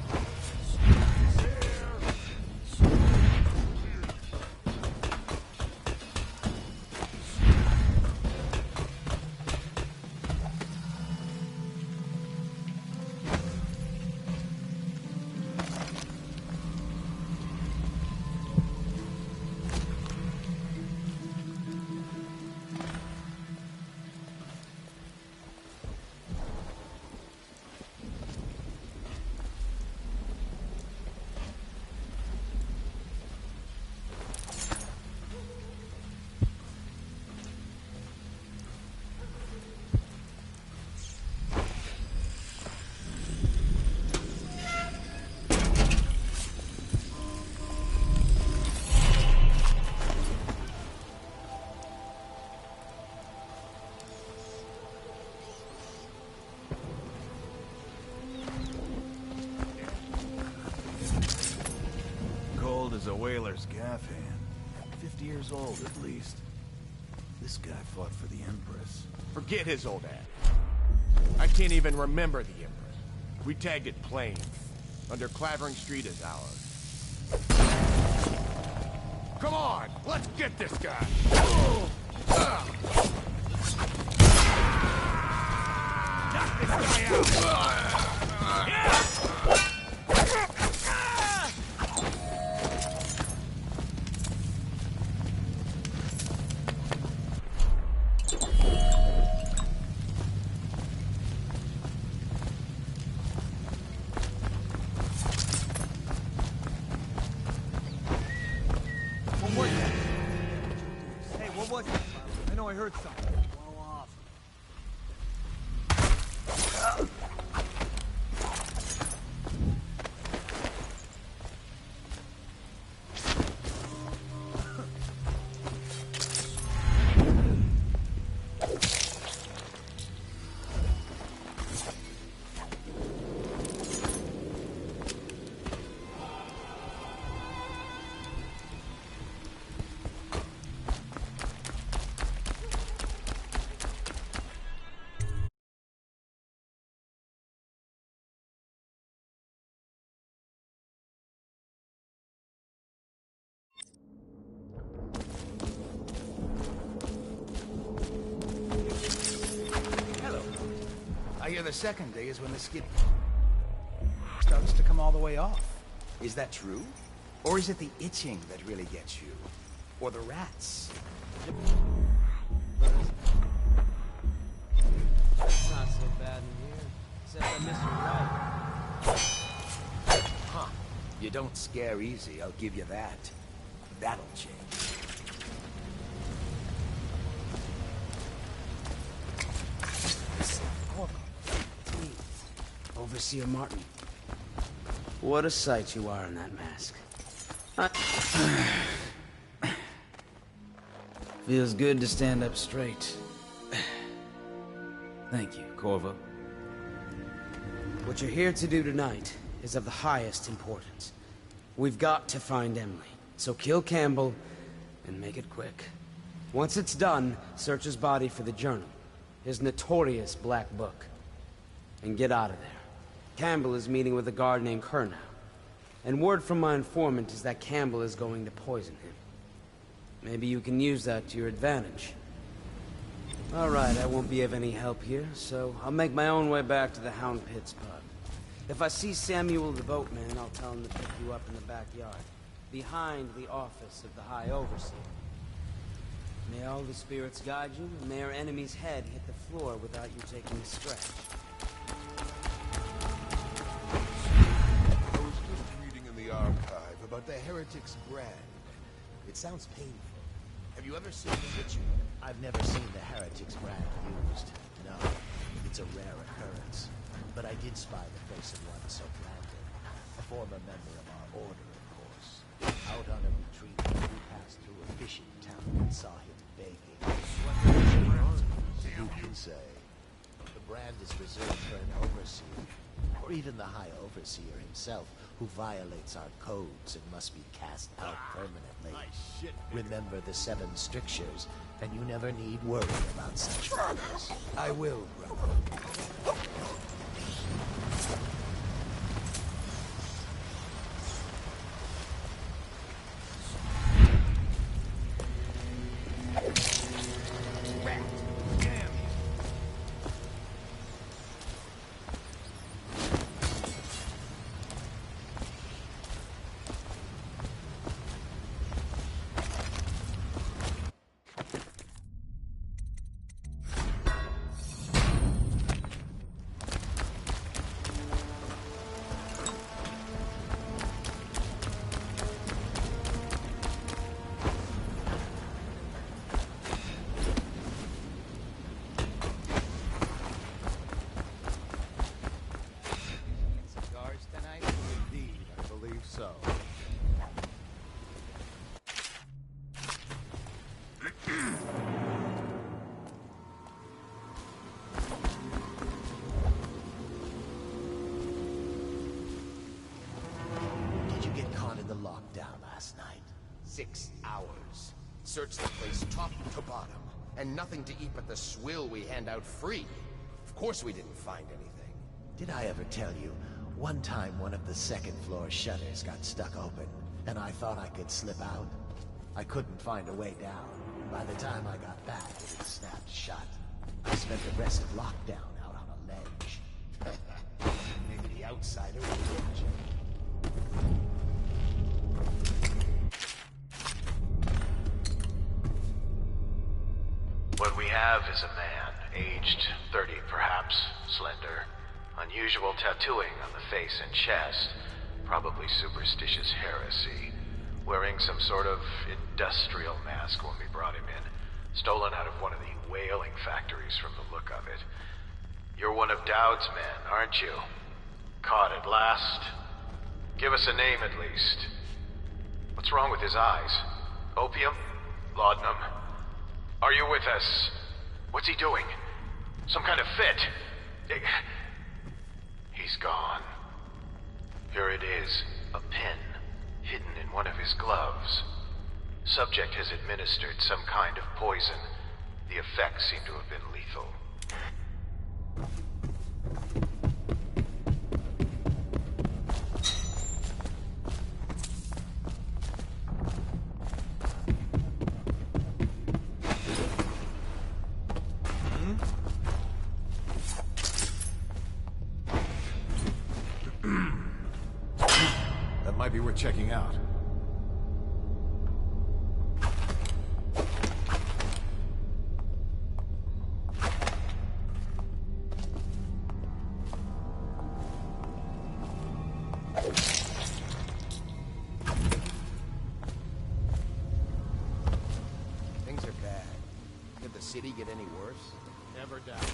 Speaker 6: old as a whaler's gaff hand. 50 years old, at least. This guy fought for the Empress.
Speaker 21: Forget his old ass. I can't even remember the Empress. We tagged it plain. Under Clavering Street is ours. Come on, let's get this guy! Knock this guy out! Yeah!
Speaker 22: I hear the second day is when the skid starts to come all the way off. Is that true? Or is it the itching that really gets you? Or the rats?
Speaker 23: It's not so bad in here, except I miss your wife.
Speaker 22: Huh. You don't scare easy, I'll give you that. That'll change.
Speaker 9: Overseer Martin. What a sight you are in that mask. Feels good to stand up straight. Thank you, Corvo. What you're here to do tonight is of the highest importance. We've got to find Emily, so kill Campbell and make it quick. Once it's done, search his body for the journal, his notorious black book, and get out of there. Campbell is meeting with a guard named Kernow, and word from my informant is that Campbell is going to poison him. Maybe you can use that to your advantage. All right, I won't be of any help here, so I'll make my own way back to the Hound Pits pub. If I see Samuel the boatman, I'll tell him to pick you up in the backyard, behind the office of the High Overseer. May all the spirits guide you, and may our enemy's head hit the floor without you taking a scratch.
Speaker 21: The archive about the Heretic's brand. It sounds painful. Have you ever seen the ritual?
Speaker 4: I've never seen the Heretic's brand used. No, it's a rare occurrence. But I did spy the face of one so branded. A former member of our order, of course. Out on a retreat, we passed through a fishing town and saw him begging. Who can say? The brand is reserved for an overseer, or even the High Overseer himself, who violates our codes and must be cast out permanently. Remember the 7 strictures, and you never need worry about such matters.
Speaker 22: I will, brother.
Speaker 4: Did you get caught in the lockdown,
Speaker 3: last night? 6 hours. Searched the place top to bottom, and nothing to eat but the swill we hand out free. Of course we didn't find anything.
Speaker 4: Did I ever tell you, one time one of the second floor shutters got stuck open, and I thought I could slip out? I couldn't find a way down. By the time I got back, it had snapped shut. I spent the rest of lockdown out on a ledge. Maybe the outsider will catch it.
Speaker 2: What we have is a man, aged 30 perhaps, slender, unusual tattooing on the face and chest, probably superstitious heresy, wearing some sort of industrial mask when we brought him in, stolen out of one of the whaling factories from the look of it. You're one of Dowd's men, aren't you? Caught at last? Give us a name at least. What's wrong with his eyes? Opium? Laudanum? Are you with us? What's he doing? Some kind of fit? He's gone. Here it is, a pin, hidden in one of his gloves. Subject has administered some kind of poison. The effects seem to have been lethal.
Speaker 14: That might be worth checking out.
Speaker 3: Things are bad. Could the city get any worse? Never doubt.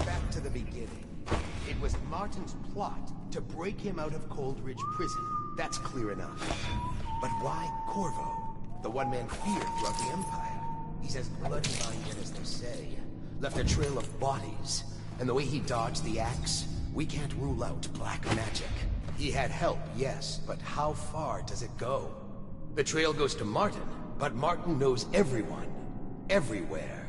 Speaker 3: Back to the beginning. It was Martin's plot to break him out of Coldridge Prison. That's clear enough. But why Corvo? The one man feared throughout the Empire. He's as bloody-minded as they say. Left a trail of bodies. And the way he dodged the axe, we can't rule out black magic. He had help, yes, but how far does it go? The trail goes to Martin, but Martin knows everyone. Everywhere.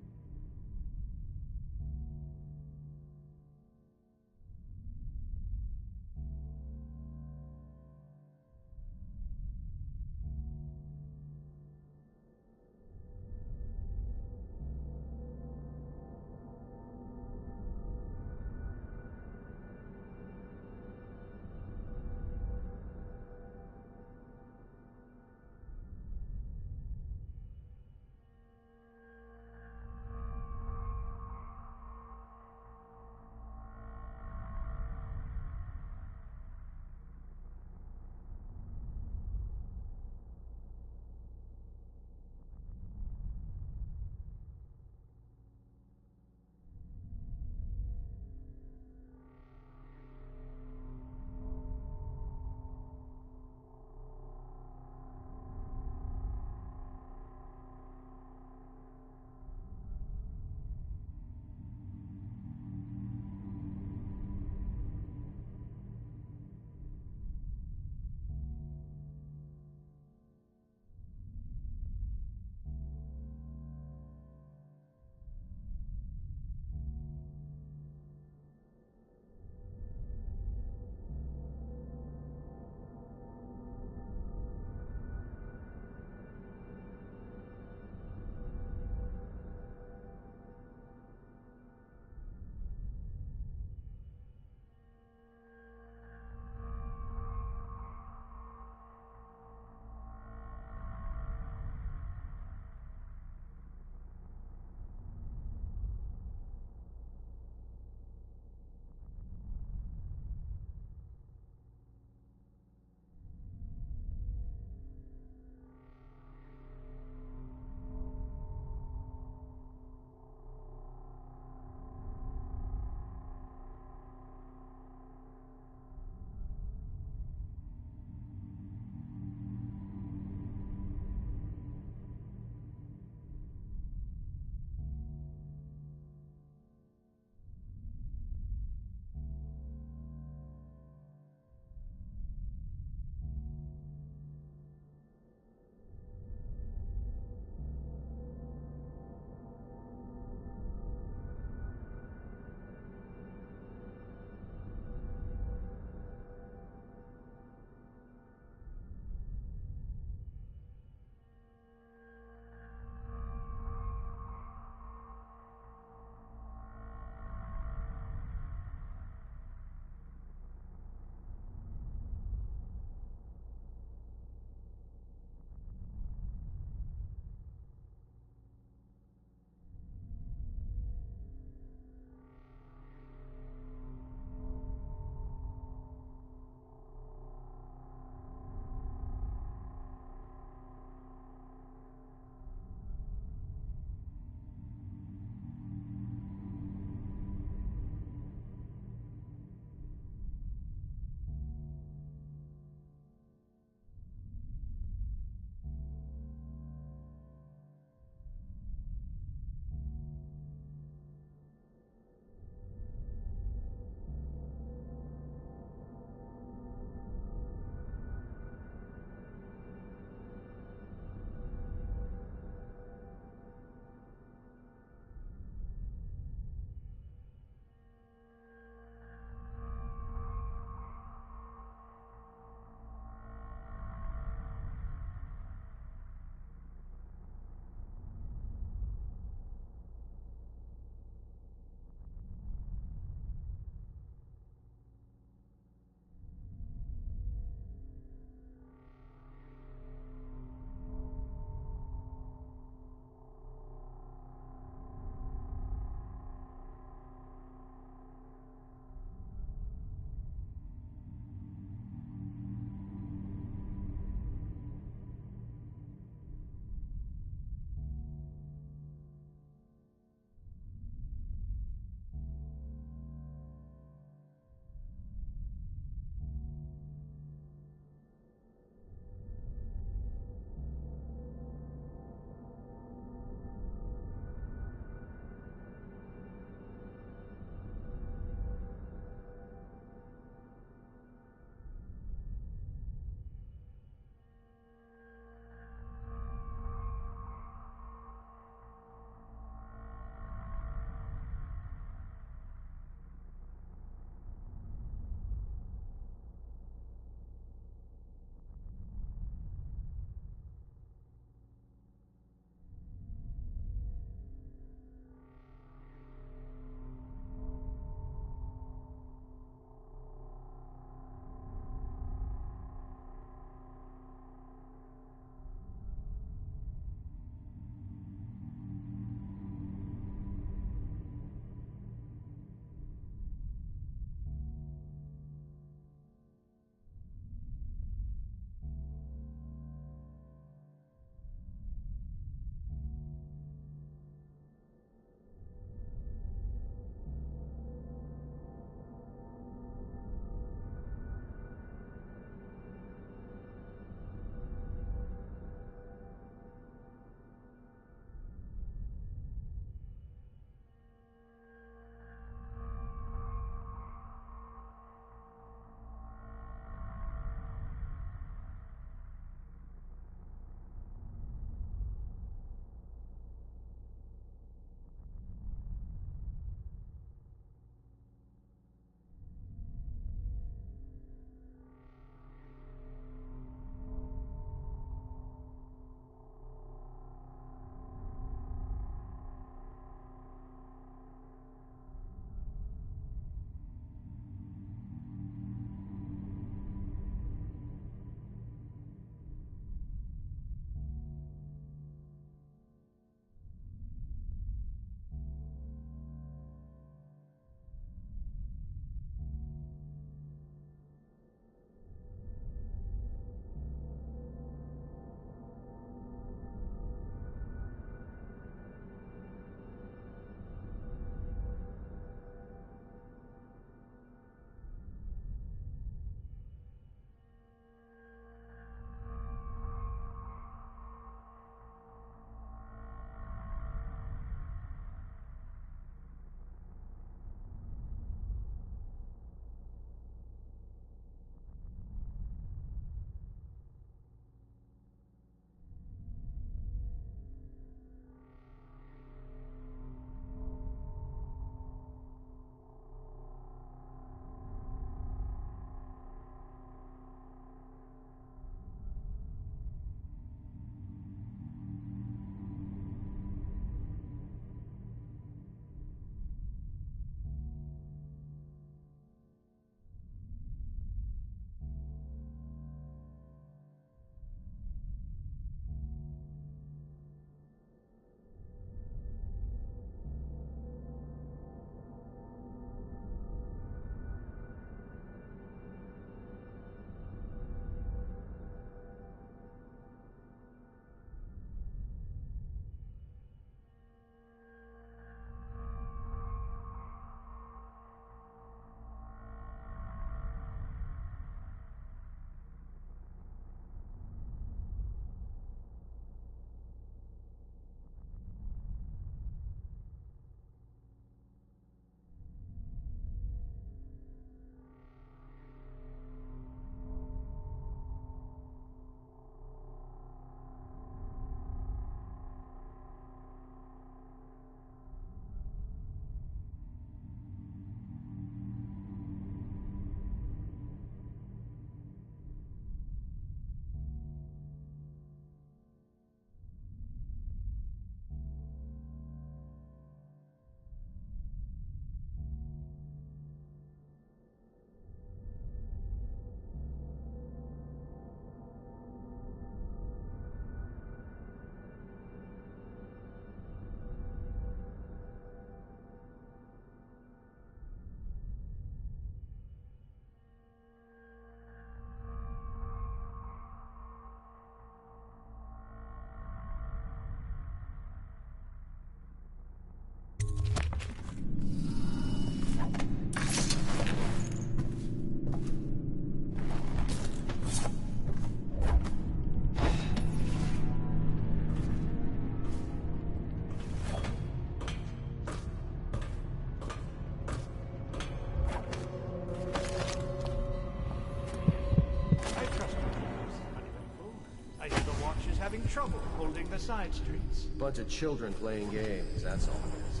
Speaker 7: trouble holding the side streets?
Speaker 14: Bunch of children playing games, that's all it is.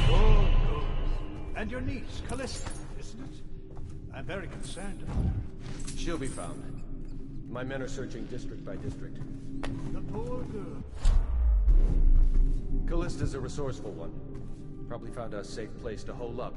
Speaker 7: Good, good. And your niece, Callista, isn't it? I'm very concerned about her.
Speaker 14: She'll be found. My men are searching district by district.
Speaker 7: The poor girl.
Speaker 14: Callista's a resourceful one. Probably found a safe place to hole up.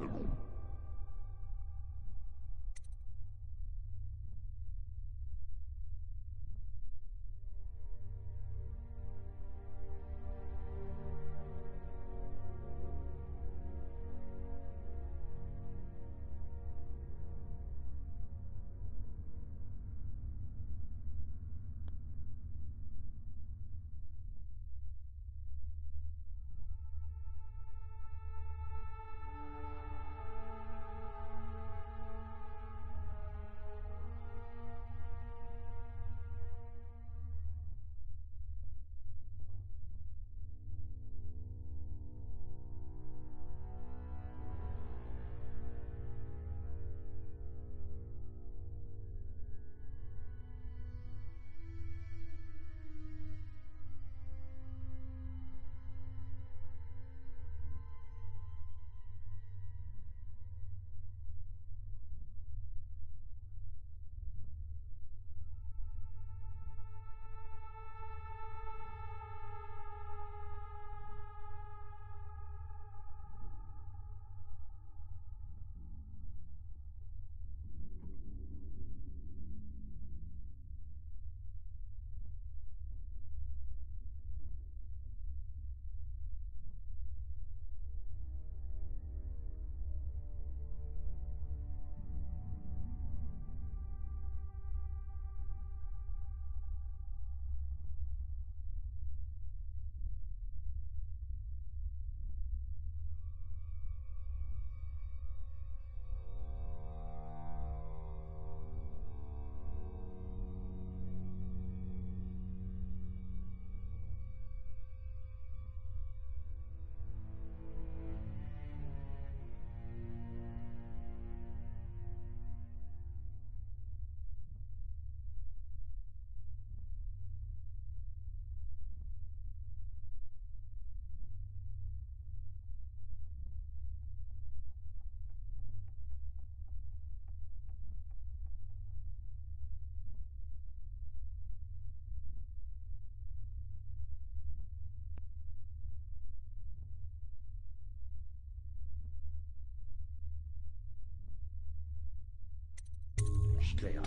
Speaker 7: Chaos.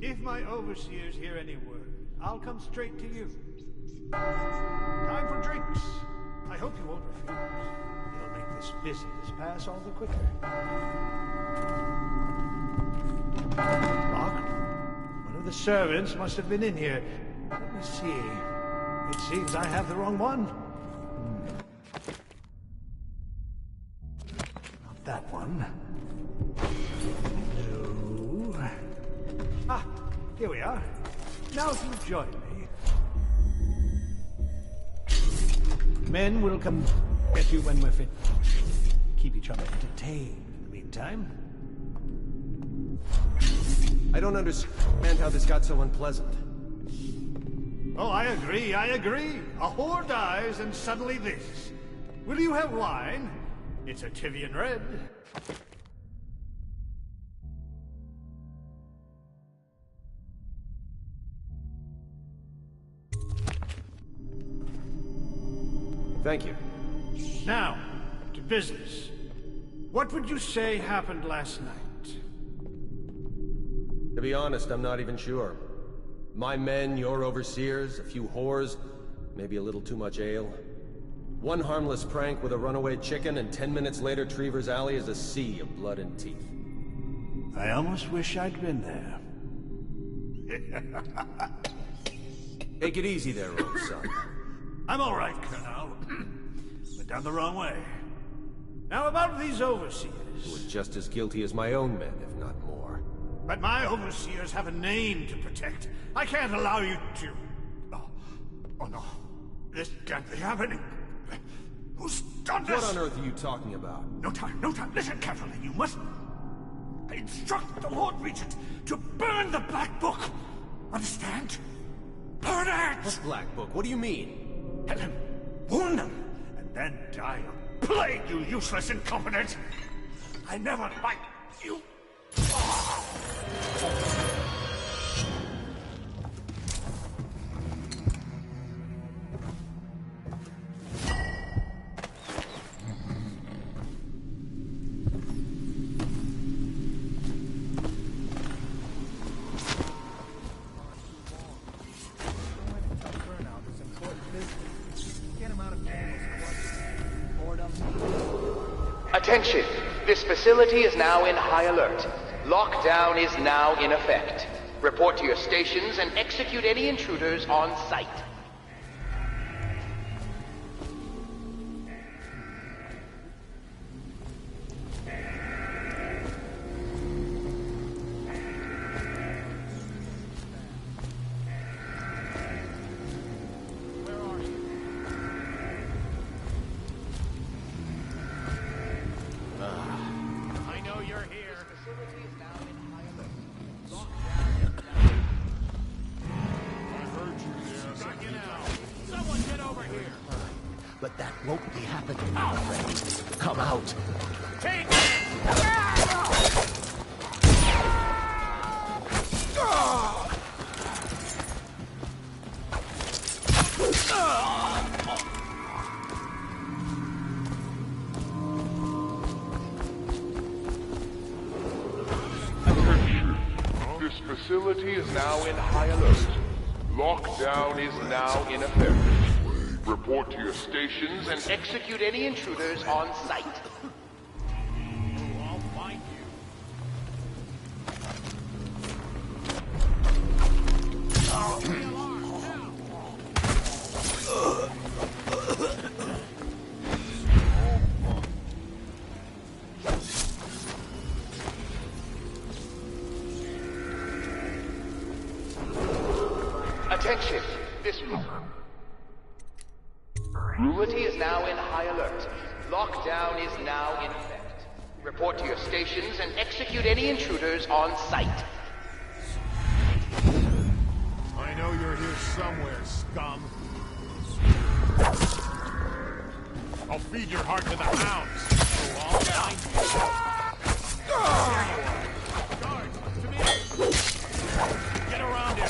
Speaker 7: If my overseers hear any word, I'll come straight to you. Time for drinks. I hope you won't refuse. It'll make this busyness pass all the quicker. Locked? One of the servants must have been in here. Let me see. It seems I have the wrong one. Not that one. Ah, here we are. Now if you join me. Men will come get you when we're fit. Keep each other entertained in the meantime.
Speaker 14: I don't understand how this got so unpleasant.
Speaker 7: Oh, I agree. A whore dies and suddenly this. Will you have wine? It's a Tivian Red.
Speaker 14: Thank you.
Speaker 7: Now, to business. What would you say happened last night?
Speaker 14: To be honest, I'm not even sure. My men, your overseers, a few whores, maybe a little too much ale. One harmless prank with a runaway chicken, and 10 minutes later, Trevor's Alley is a sea of blood and teeth.
Speaker 7: I almost wish I'd been there.
Speaker 14: Take it easy there, old son.
Speaker 7: I'm all right, Colonel. Went down the wrong way. Now about these overseers.
Speaker 14: Who are just as guilty as my own men, if not more.
Speaker 7: But my overseers have a name to protect. I can't allow you to... Oh no. This can't be happening. Who's done this?
Speaker 14: What on earth are you talking about?
Speaker 7: No time. Listen carefully. You must... instruct the Lord Regent to burn the Black Book. Understand?
Speaker 23: Burn it! What Black Book? What do you mean?
Speaker 13: Kill him. Wound him. And then die of plague, you useless incompetent! I never liked you.
Speaker 11: Attention! This facility is now in high alert. Lockdown is now in effect. Report to your stations and execute any intruders on sight.
Speaker 4: But that won't be happening, my friend. Come out.
Speaker 13: Take
Speaker 16: Attention. This facility is now in high alert. Lockdown is now in effect. Report to your stations and
Speaker 11: Execute any intruders on sight.
Speaker 13: I'll find you.
Speaker 11: Attention! This facility is now in high alert. Lockdown is now in effect. Report to your stations and execute any intruders on sight.
Speaker 21: I know you're here somewhere, scum. I'll feed your heart to the hounds, so I'll find you. There you are. Guards, come here. Get around him.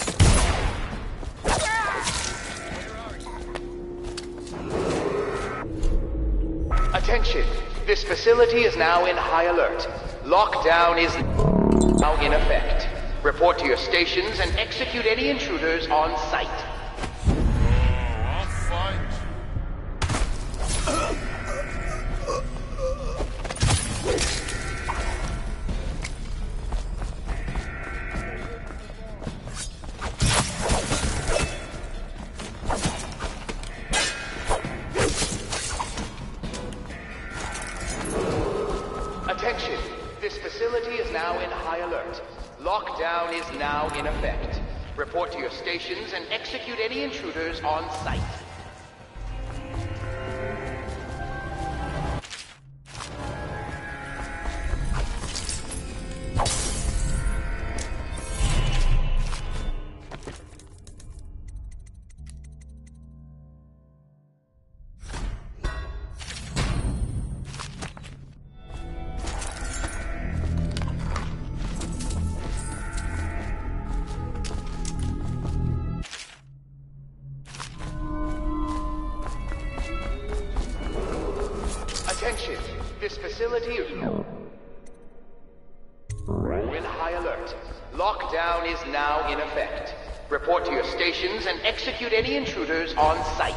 Speaker 11: Attention! This facility is now in high alert. Lockdown is now in effect. Report to your stations and execute any intruders on sight.
Speaker 21: I'll find you.
Speaker 11: Attention! This facility is now in high alert. Lockdown is now in effect. Report to your stations and execute any intruders on sight. Attention! This facility is in high alert. Lockdown is now in effect. Report to your stations and execute any intruders on sight.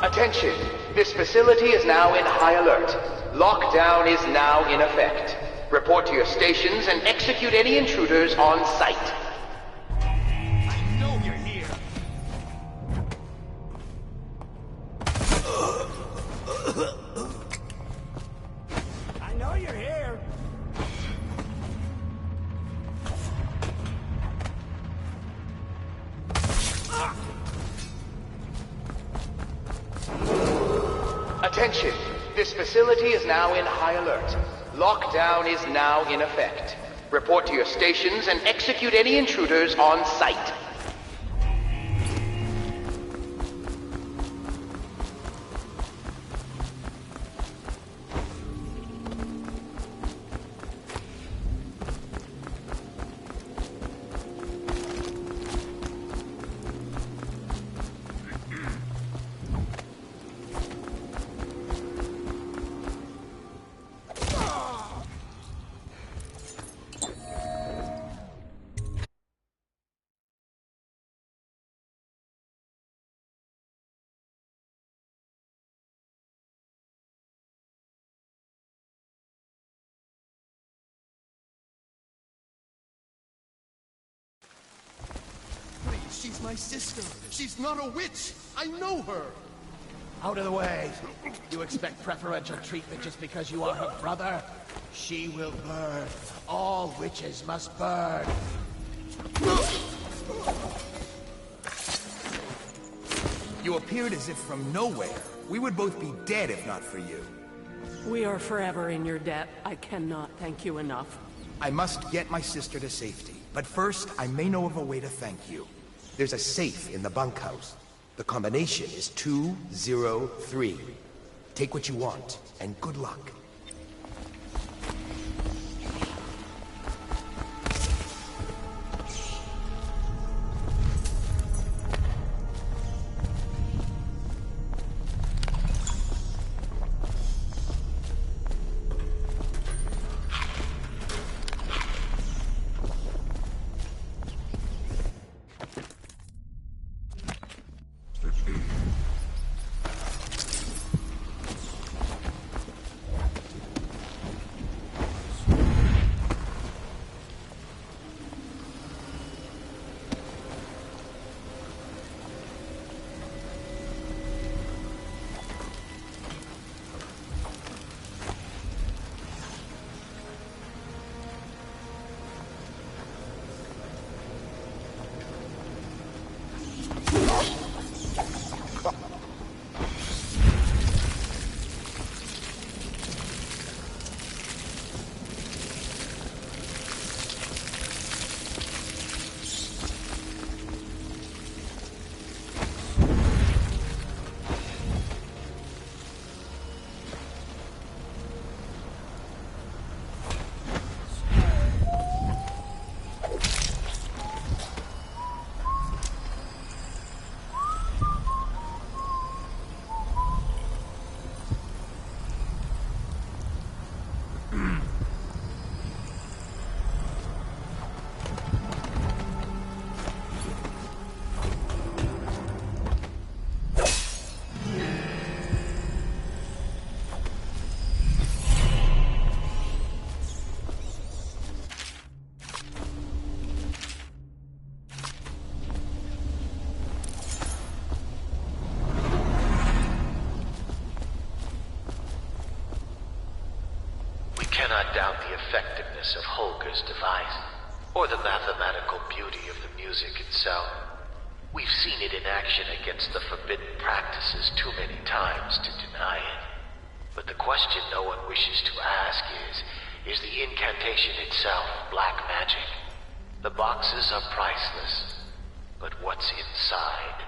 Speaker 11: Attention! This facility is now in high alert. Lockdown is now in effect. Report to your stations and execute any intruders on sight.
Speaker 21: I know you're here.
Speaker 13: I know you're here.
Speaker 1: Attention! This facility is now in high alert. Lockdown is now in effect. Report to your stations and execute any intruders on sight.
Speaker 3: She's my sister. She's not a witch. I know her.
Speaker 22: Out of the way. You expect preferential treatment just because you are her brother? She will burn. All witches must burn.
Speaker 3: You appeared as if from nowhere. We would both be dead if not for you.
Speaker 20: We are forever in your debt. I cannot thank you enough.
Speaker 3: I must get my sister to safety. But first, I may know of a way to thank you. There's a safe in the bunkhouse. The combination is 203. Take what you want, and good luck.
Speaker 2: Cannot doubt the effectiveness of Holger's device, or the mathematical beauty of the music itself. We've seen it in action against the forbidden practices too many times to deny it. But the question no one wishes to ask is the incantation itself black magic? The boxes are priceless, but what's inside?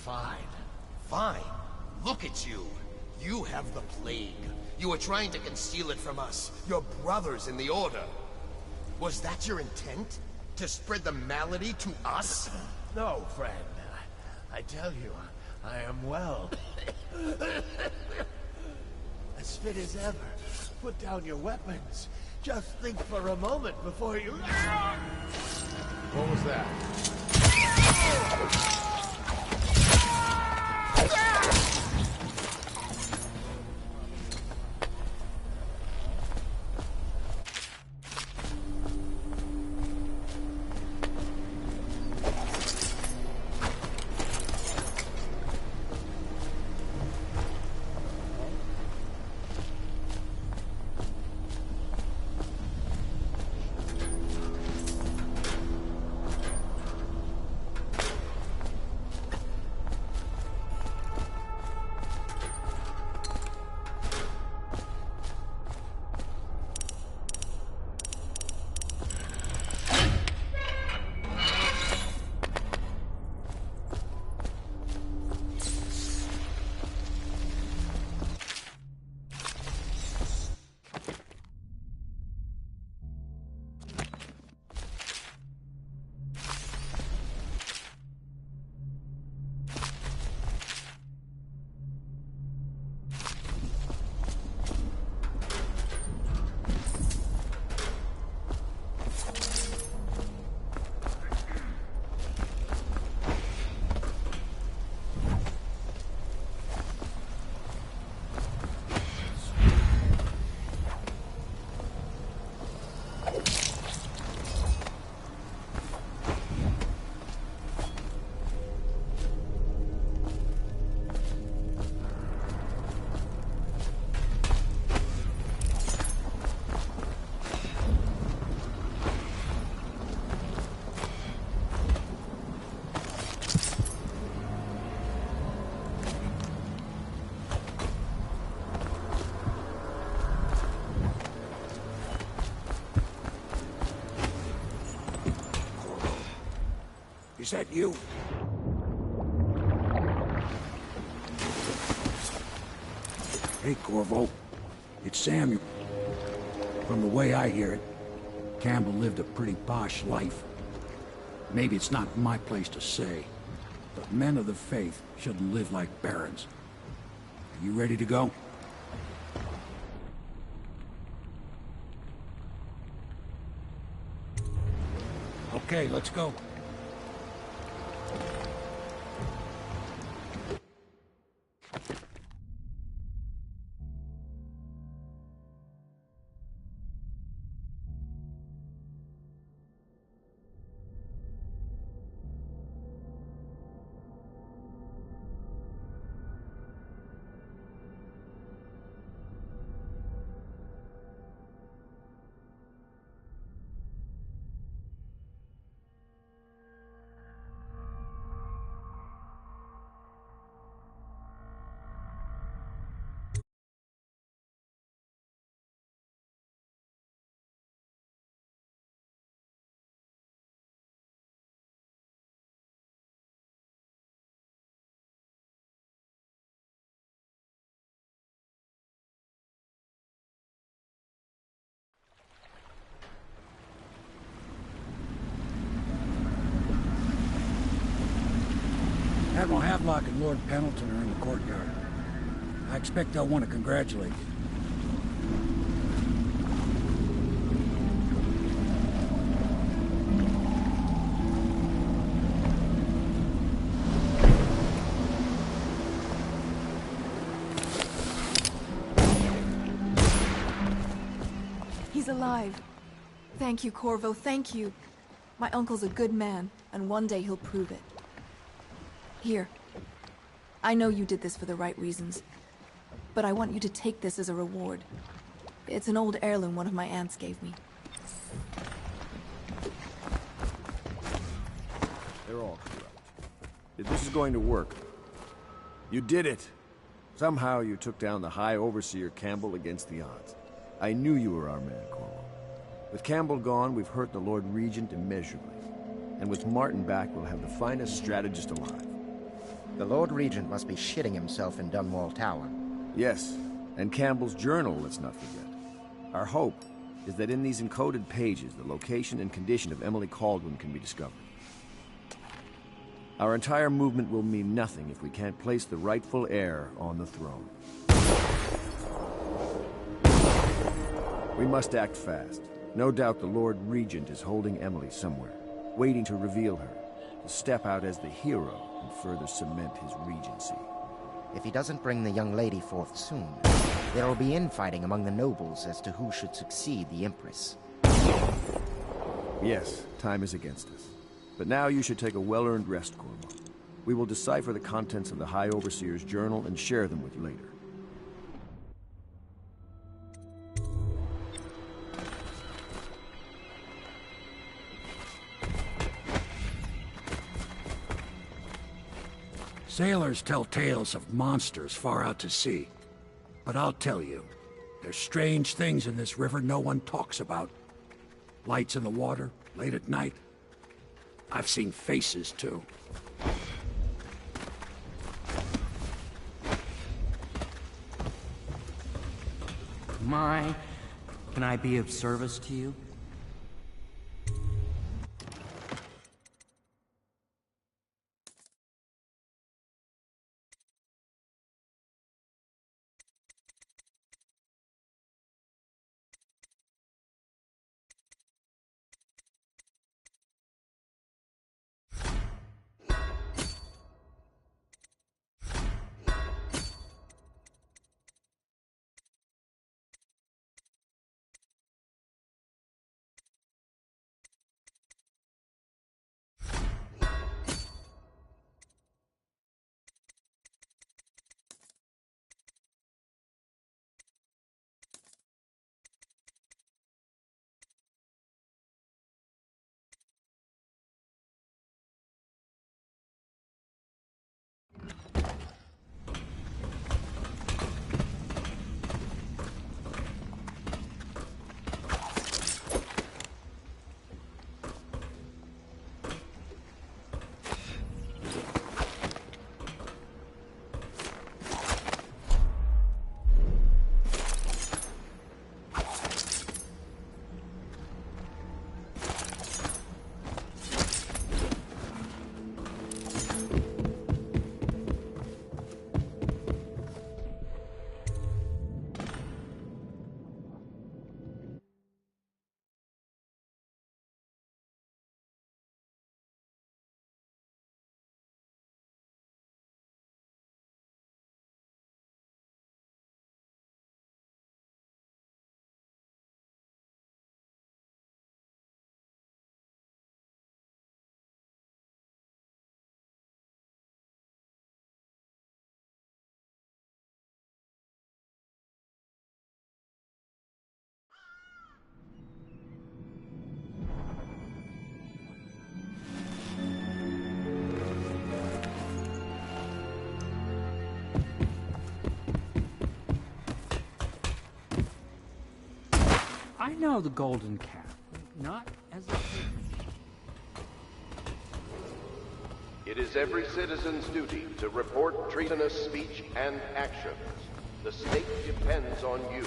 Speaker 3: Fine. Fine. Look at you. You have the plague. You were trying to conceal it from us, your brothers in the Order. Was that your intent? To spread the malady to us?
Speaker 15: No, friend. I tell you, I am well. As fit as ever. Put down your weapons. Just think for a moment before you...
Speaker 14: What was that?
Speaker 12: Is that you? Hey, Corvo. It's Samuel. From the way I hear it, Campbell lived a pretty posh life. Maybe it's not my place to say, but men of the faith shouldn't live like barons. Are you ready to go? Okay, let's go. Admiral Havelock and Lord Pendleton are in the courtyard. I expect they'll want to congratulate you.
Speaker 17: He's alive. Thank you, Corvo, thank you. My uncle's a good man, and one day he'll prove it. Here. I know you did this for the right reasons, but I want you to take this as a reward. It's an old heirloom one of my aunts gave me.
Speaker 14: They're all corrupt. If this is going to work, you did it. Somehow you took down the High Overseer Campbell against the odds. I knew you were our man, Corvo. With Campbell gone, we've hurt the Lord Regent immeasurably. And with Martin back, we'll have the finest strategist alive.
Speaker 8: The Lord Regent must be shitting himself in Dunwall Tower.
Speaker 14: Yes, and Campbell's journal, let's not forget. Our hope is that in these encoded pages, the location and condition of Emily Kaldwin can be discovered. Our entire movement will mean nothing if we can't place the rightful heir on the throne. We must act fast. No doubt the Lord Regent is holding Emily somewhere, waiting to reveal her, to step out as the hero and further cement his regency.
Speaker 8: If he doesn't bring the young lady forth soon, there will be infighting among the nobles as to who should succeed the Empress.
Speaker 14: Yes, time is against us. But now you should take a well-earned rest, Corvo. We will decipher the contents of the High Overseer's journal and share them with you later.
Speaker 12: Sailors tell tales of monsters far out to sea. But I'll tell you, there's strange things in this river no one talks about. Lights in the water, late at night. I've seen faces, too.
Speaker 18: My, can I be of service to you?
Speaker 19: I know the Golden Cap, not as a...
Speaker 11: It is every citizen's duty to report treasonous speech and actions. The state depends on you.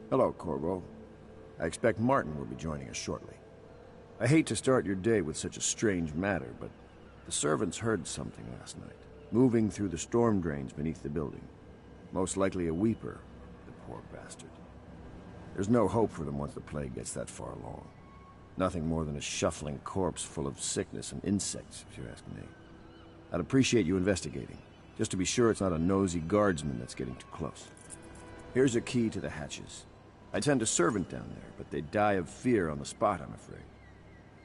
Speaker 14: Hello, Corvo. I expect Martin will be joining us shortly. I hate to start your day with such a strange matter, but the servants heard something last night, moving through the storm drains beneath the building. Most likely a weeper, the poor bastard. There's no hope for them once the plague gets that far along. Nothing more than a shuffling corpse full of sickness and insects, if you ask me. I'd appreciate you investigating, just to be sure it's not a nosy guardsman that's getting too close. Here's a key to the hatches. I'd send a servant down there, but they'd die of fear on the spot, I'm afraid.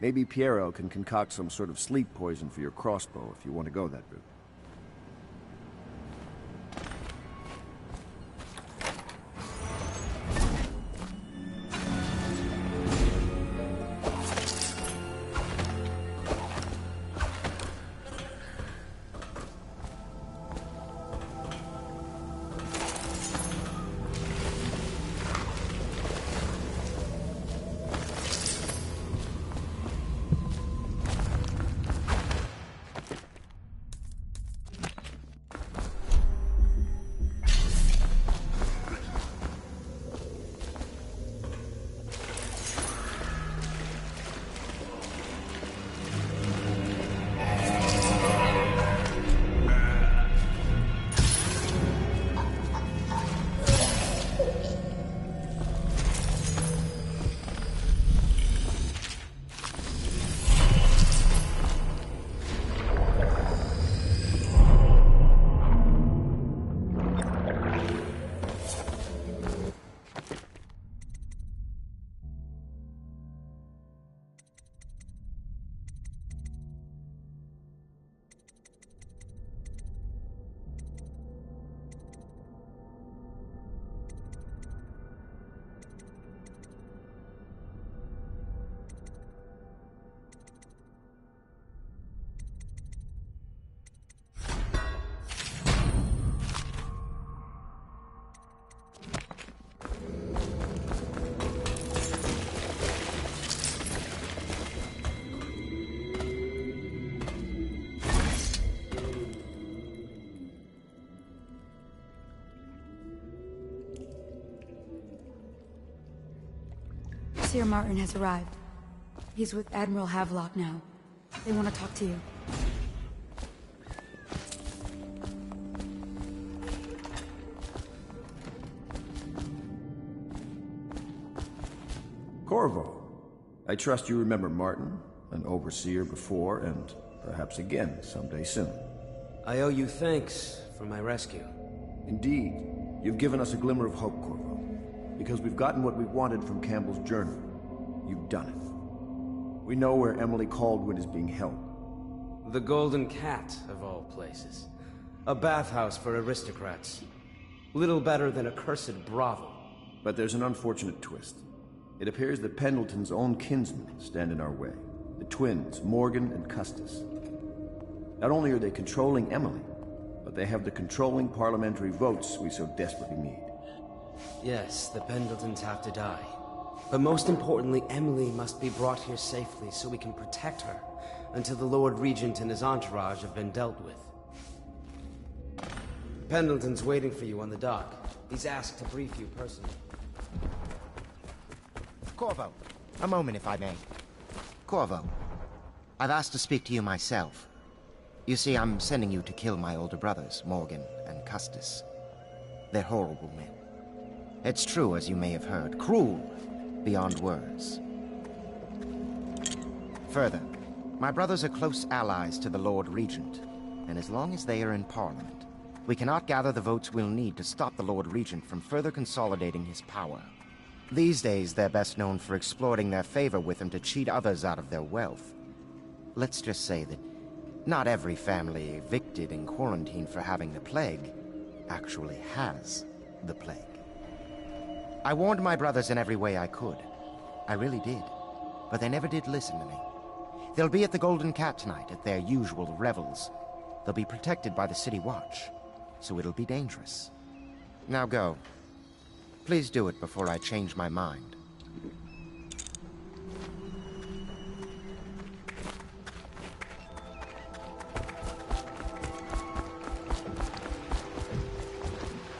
Speaker 14: Maybe Piero can concoct some sort of sleep poison for your crossbow if you want to go that route.
Speaker 5: Overseer Martin has arrived. He's with Admiral Havelock now. They want to talk to you.
Speaker 14: Corvo, I trust you remember Martin, an overseer before, and perhaps again someday soon.
Speaker 6: I owe you thanks for my rescue.
Speaker 14: Indeed. You've given us a glimmer of hope, Corvo. Because we've gotten what we wanted from Campbell's journal. You've done it. We know where Emily Caldwin is being held.
Speaker 6: The Golden Cat, of all places. A bathhouse for aristocrats. Little better than a cursed brothel.
Speaker 14: But there's an unfortunate twist. It appears that Pendleton's own kinsmen stand in our way. The twins, Morgan and Custis. Not only are they controlling Emily, but they have the controlling parliamentary votes we so desperately need.
Speaker 6: Yes, the Pendletons have to die. But most importantly, Emily must be brought here safely so we can protect her until the Lord Regent and his entourage have been dealt with. Pendleton's waiting for you on the dock. He's asked to brief you personally.
Speaker 8: Corvo, a moment if I may. Corvo, I've asked to speak to you myself. You see, I'm sending you to kill my older brothers, Morgan and Custis. They're horrible men. It's true, as you may have heard, cruel beyond words. Further, my brothers are close allies to the Lord Regent, and as long as they are in Parliament, we cannot gather the votes we'll need to stop the Lord Regent from further consolidating his power. These days, they're best known for exploiting their favor with him to cheat others out of their wealth. Let's just say that not every family evicted and quarantined for having the plague actually has the plague. I warned my brothers in every way I could. I really did. But they never did listen to me. They'll be at the Golden Cat tonight at their usual revels. They'll be protected by the City Watch, so it'll be dangerous. Now go. Please do it before I change my mind.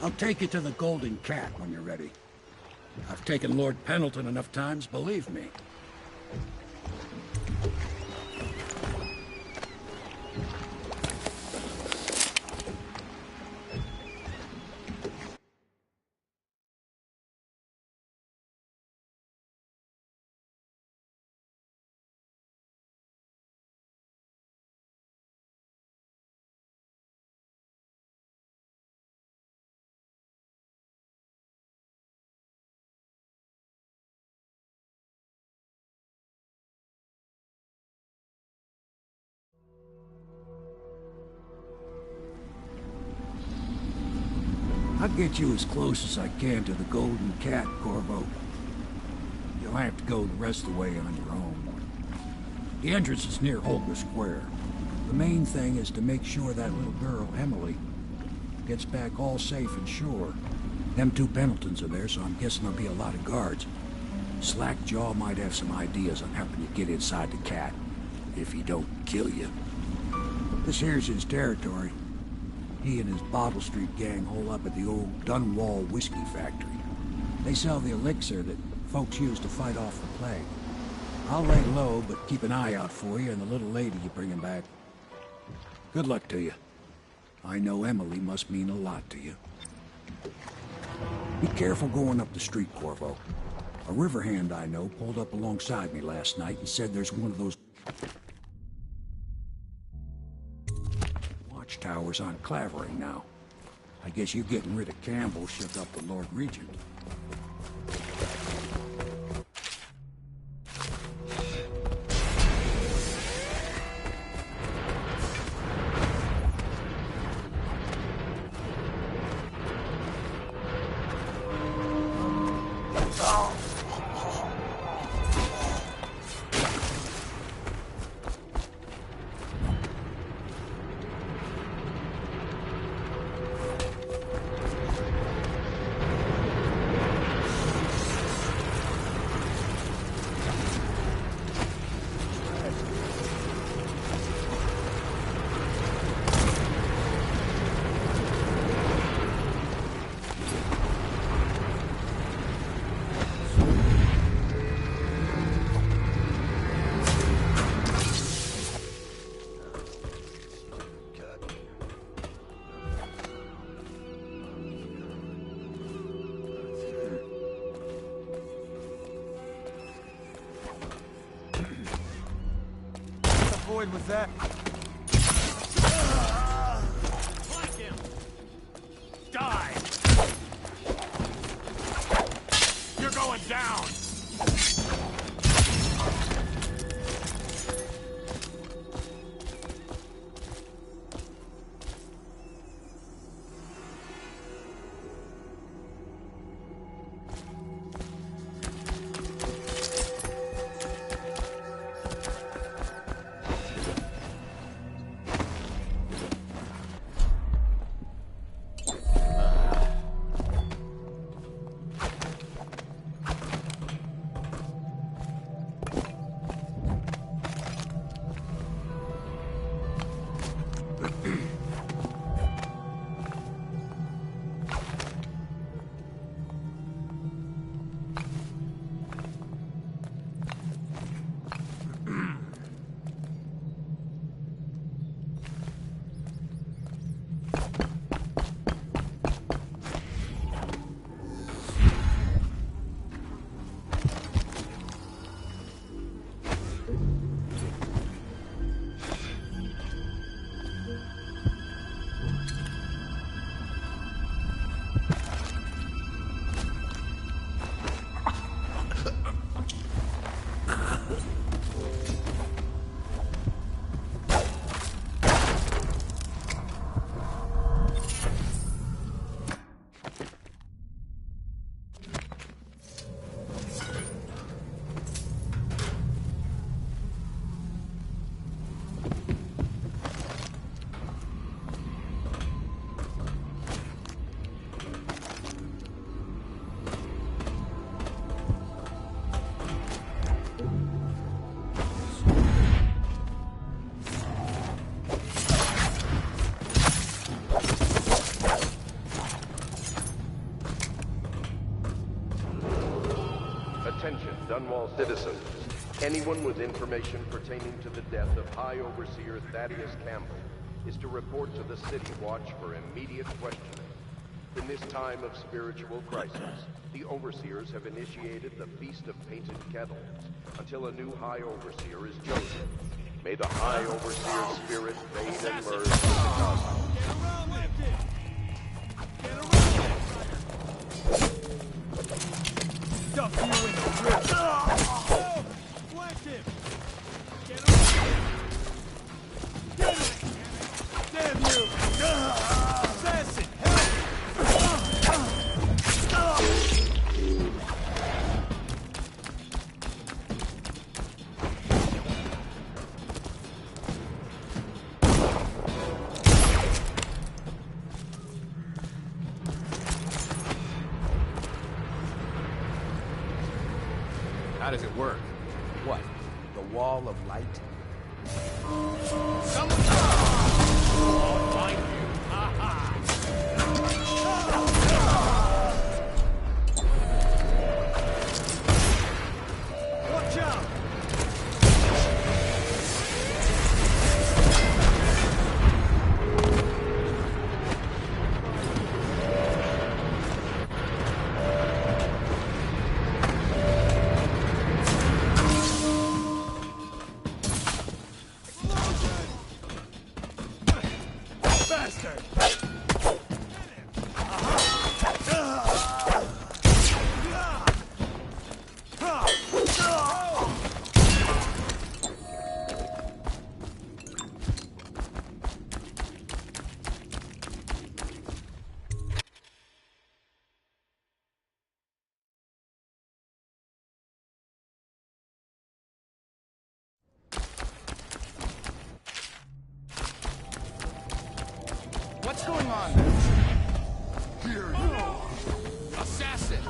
Speaker 12: I'll take you to the Golden Cat when you're ready. I've taken Lord Pendleton enough times, believe me. I'll get you as close as I can to the Golden Cat, Corvo. You'll have to go the rest of the way on your own. The entrance is near Holger Square. The main thing is to make sure that little girl, Emily, gets back all safe and sure. Them two Pendletons are there, so I'm guessing there'll be a lot of guards. Slackjaw might have some ideas on helping you get inside the cat, if he don't kill you. This here's his territory. He and his Bottle Street gang hole up at the old Dunwall whiskey factory. They sell the elixir that folks use to fight off the plague. I'll lay low, but keep an eye out for you and the little lady you bring him back. Good luck to you. I know Emily must mean a lot to you. Be careful going up the street, Corvo. A river hand I know pulled up alongside me last night and said there's one of those watchtowers on Clavering now. I guess you getting rid of Campbell shook up the Lord Regent.
Speaker 21: going with that? Flank him! Die! You're going down!
Speaker 11: Attention, Dunwall citizens. Anyone with information pertaining to the death of High Overseer Thaddeus Campbell is to report to the City Watch for immediate questioning. In this time of spiritual crisis, the Overseers have initiated the Feast of Painted Kettles until a new High Overseer is chosen. May the High Overseer's spirit fade and merge with the cosmos.
Speaker 21: Stuff you in the ribs! Flank him! Get him! Get him! Damn you! Assassin!
Speaker 22: How does it work? What? The wall of light?
Speaker 21: I'll find you! Watch out! Bastard!
Speaker 22: What's going on?
Speaker 21: Here you go! Assassin!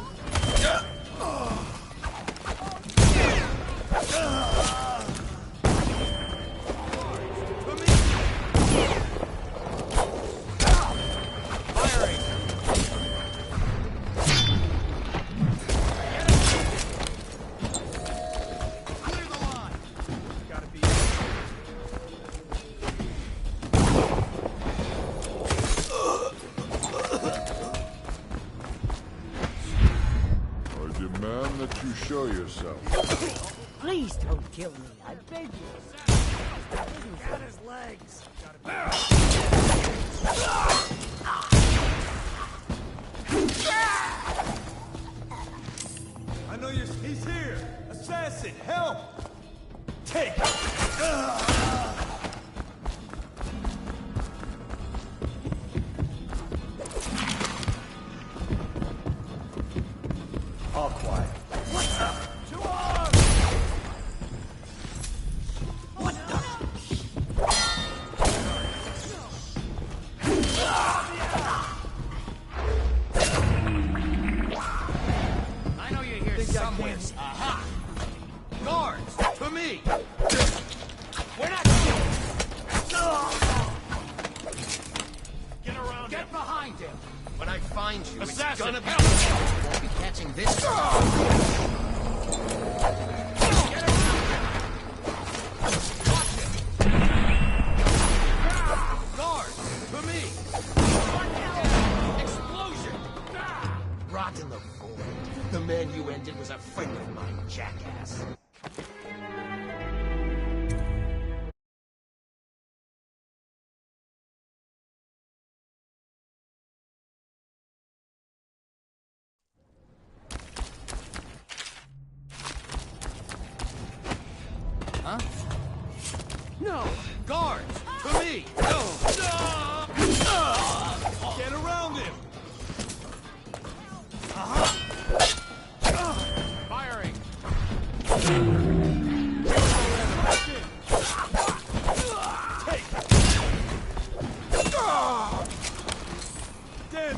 Speaker 21: Firing! Clear the line! Gotta be...
Speaker 16: I demand that you show yourself.
Speaker 15: Please don't kill me, I beg you. Got his legs.
Speaker 7: I know you're... He's here! Assassin, help! Take him! All quiet.
Speaker 15: What's up? To arms! What the?
Speaker 7: I know you're here somewhere. Aha! Guards, to me! We're not...
Speaker 15: Get around
Speaker 7: Get
Speaker 15: him.
Speaker 7: behind him!
Speaker 15: When I find you,
Speaker 7: Assassin,
Speaker 15: it's gonna be...
Speaker 7: help!
Speaker 15: Won't be catching this.
Speaker 7: Guards, to me! Explosion!
Speaker 15: Rot in the void. The man you ended was a friend of mine, jackass.
Speaker 7: Huh? No! Guards! To me! No! Get around him! Firing! Take! Dead!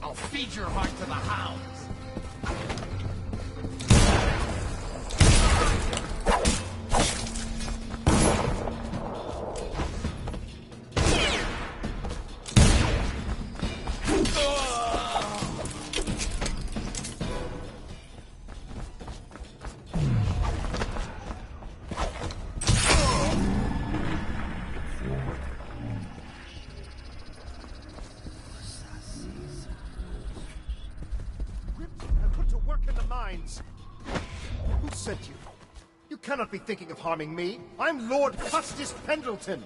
Speaker 15: I'll feed your heart to the hounds.
Speaker 21: And put to work in the mines. Who sent you? You cannot be thinking of harming me. I'm Lord Custis Pendleton.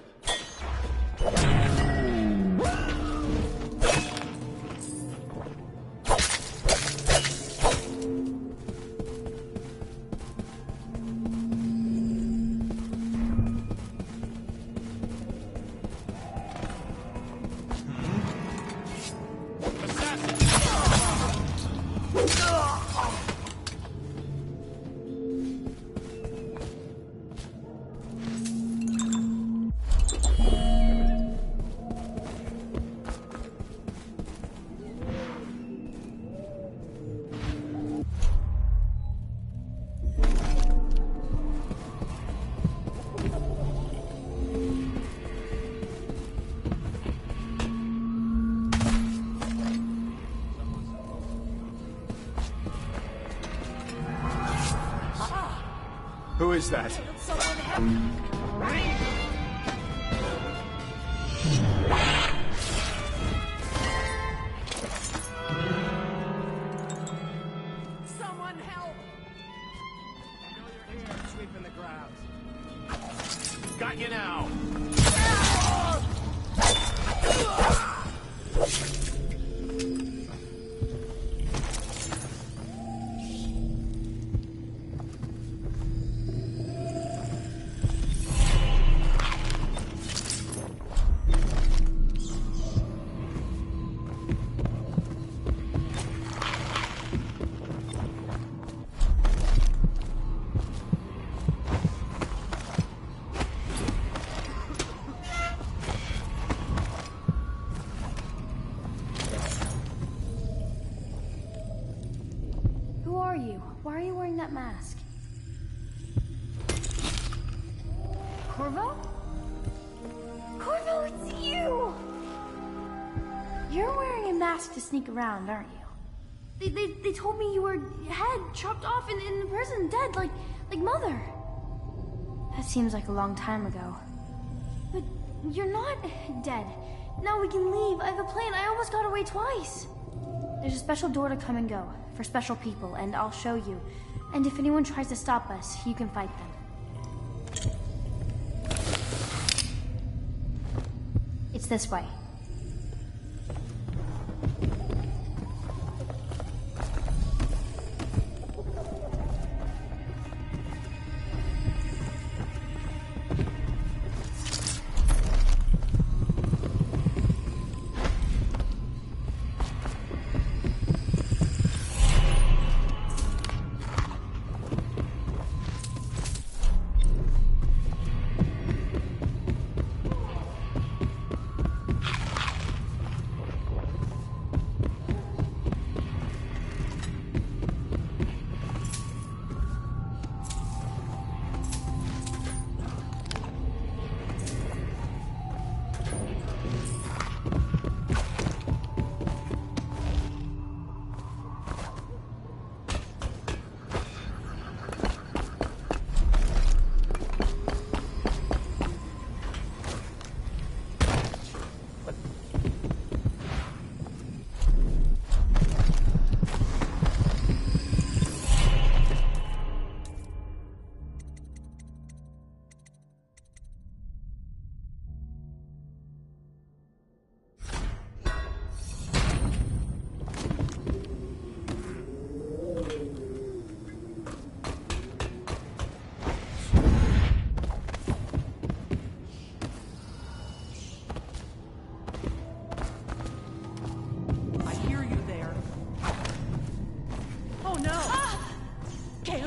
Speaker 7: Who is that?
Speaker 15: Someone help! I know you're here, sweeping the grounds.
Speaker 7: Got you now!
Speaker 9: Why are you wearing that mask? Corvo? Corvo, it's you! You're wearing a mask to sneak around, aren't you? They told me you were head chopped off in the prison, dead, like Mother. That seems like a long time ago. But you're not dead. Now we can leave. I have a plan. I almost got away twice. There's a special door to come and go, for special people, and I'll show you. And if anyone tries to stop us, you can fight them. It's this way.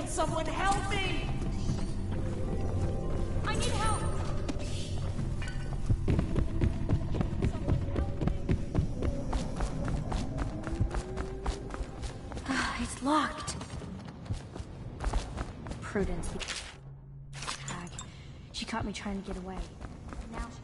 Speaker 20: Someone help me!
Speaker 9: I need help! It's locked. Prudence. Tag. She caught me trying to get away. Now she...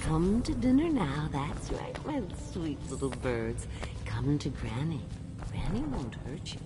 Speaker 10: Come to dinner now, that's right, my sweet little birds. Come to Granny. Granny won't hurt you.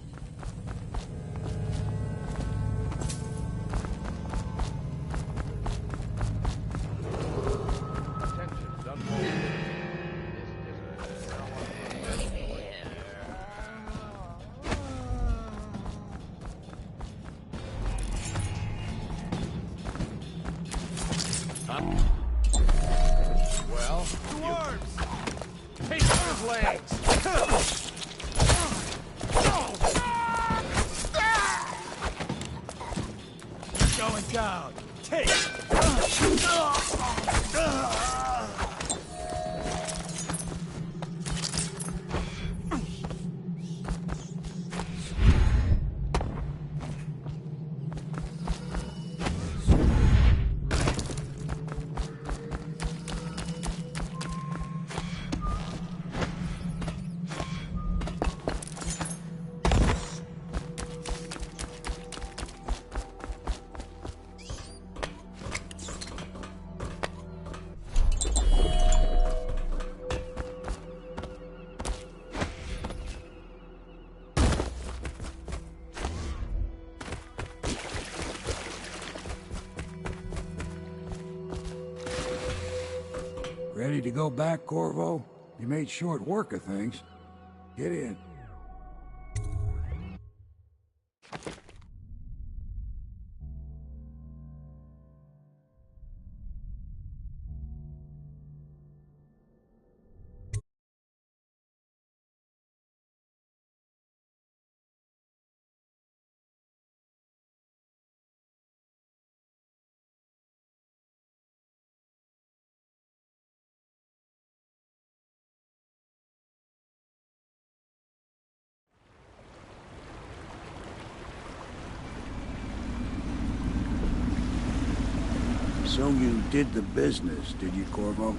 Speaker 12: Ready to go back, Corvo? You made short work of things. Get in. So you did the business, did you, Corvo?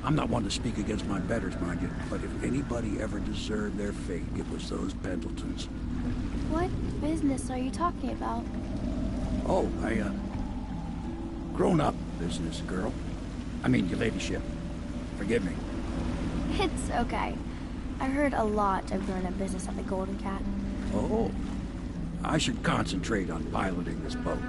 Speaker 12: I'm not one to speak against my betters, mind you, but if anybody ever deserved their fate, it was those Pendletons.
Speaker 9: What business are you talking about?
Speaker 12: Oh, grown-up business, girl. I mean, your ladyship. Forgive me.
Speaker 9: It's okay. I heard a lot of grown-up business at the Golden Cat.
Speaker 12: Oh. I should concentrate on piloting this boat.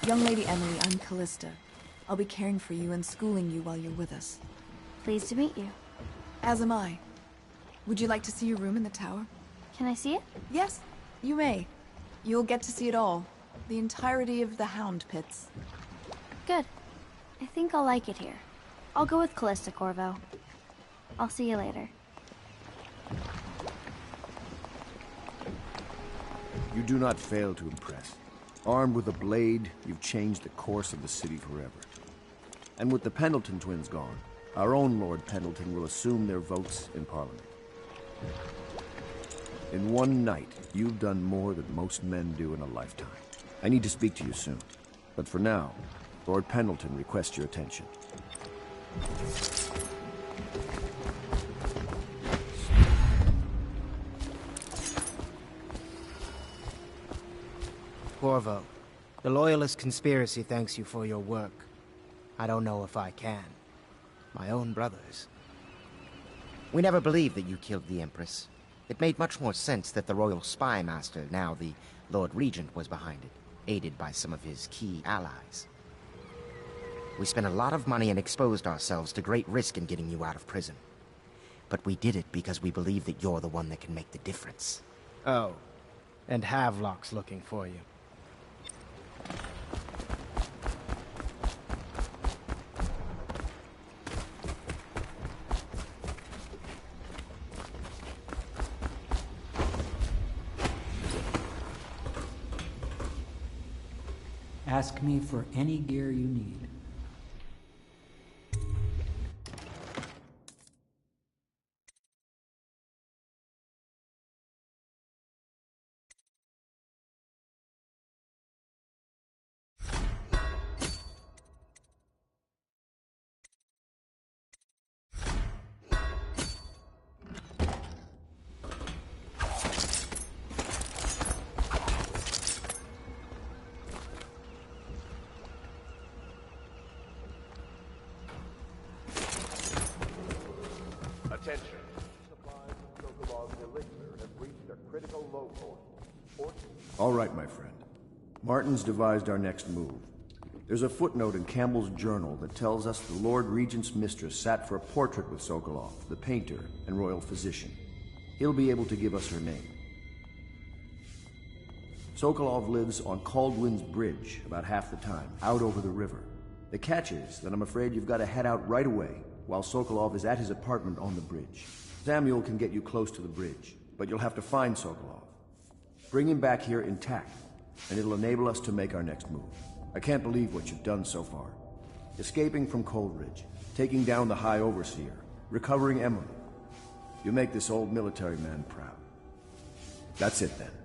Speaker 17: Young Lady Emily, I'm Callista. I'll be caring for you and schooling you while you're with us.
Speaker 9: Pleased to meet you.
Speaker 17: As am I. Would you like to see your room in the tower?
Speaker 9: Can I see it?
Speaker 17: Yes, you may. You'll get to see it all. The entirety of the Hound Pits.
Speaker 9: Good. I think I'll like it here. I'll go with Callista, Corvo. I'll see you later.
Speaker 14: You do not fail to impress. Armed with a blade, you've changed the course of the city forever. And with the Pendleton twins gone, our own Lord Pendleton will assume their votes in Parliament. In one night, you've done more than most men do in a lifetime. I need to speak to you soon. But for now, Lord Pendleton requests your attention.
Speaker 8: Corvo, the Loyalist conspiracy thanks you for your work. I don't know if I can. My own brothers. We never believed that you killed the Empress. It made much more sense that the Royal Spy Master, now the Lord Regent, was behind it, aided by some of his key allies. We spent a lot of money and exposed ourselves to great risk in getting you out of prison. But we did it because we believe that you're the one that can make the difference.
Speaker 6: Oh, and Havelock's looking for you.
Speaker 19: Ask me for any gear you need.
Speaker 11: Attention. Supplies of Sokolov's elixir have reached a critical low point.
Speaker 14: All right, my friend. Martin's devised our next move. There's a footnote in Campbell's journal that tells us the Lord Regent's mistress sat for a portrait with Sokolov, the painter and royal physician. He'll be able to give us her name. Sokolov lives on Caldwin's Bridge about half the time, out over the river. The catch is that I'm afraid you've got to head out right away while Sokolov is at his apartment on the bridge. Samuel can get you close to the bridge, but you'll have to find Sokolov. Bring him back here intact, and it'll enable us to make our next move. I can't believe what you've done so far. Escaping from Coldridge, taking down the High Overseer, recovering Emily. You make this old military man proud. That's it then.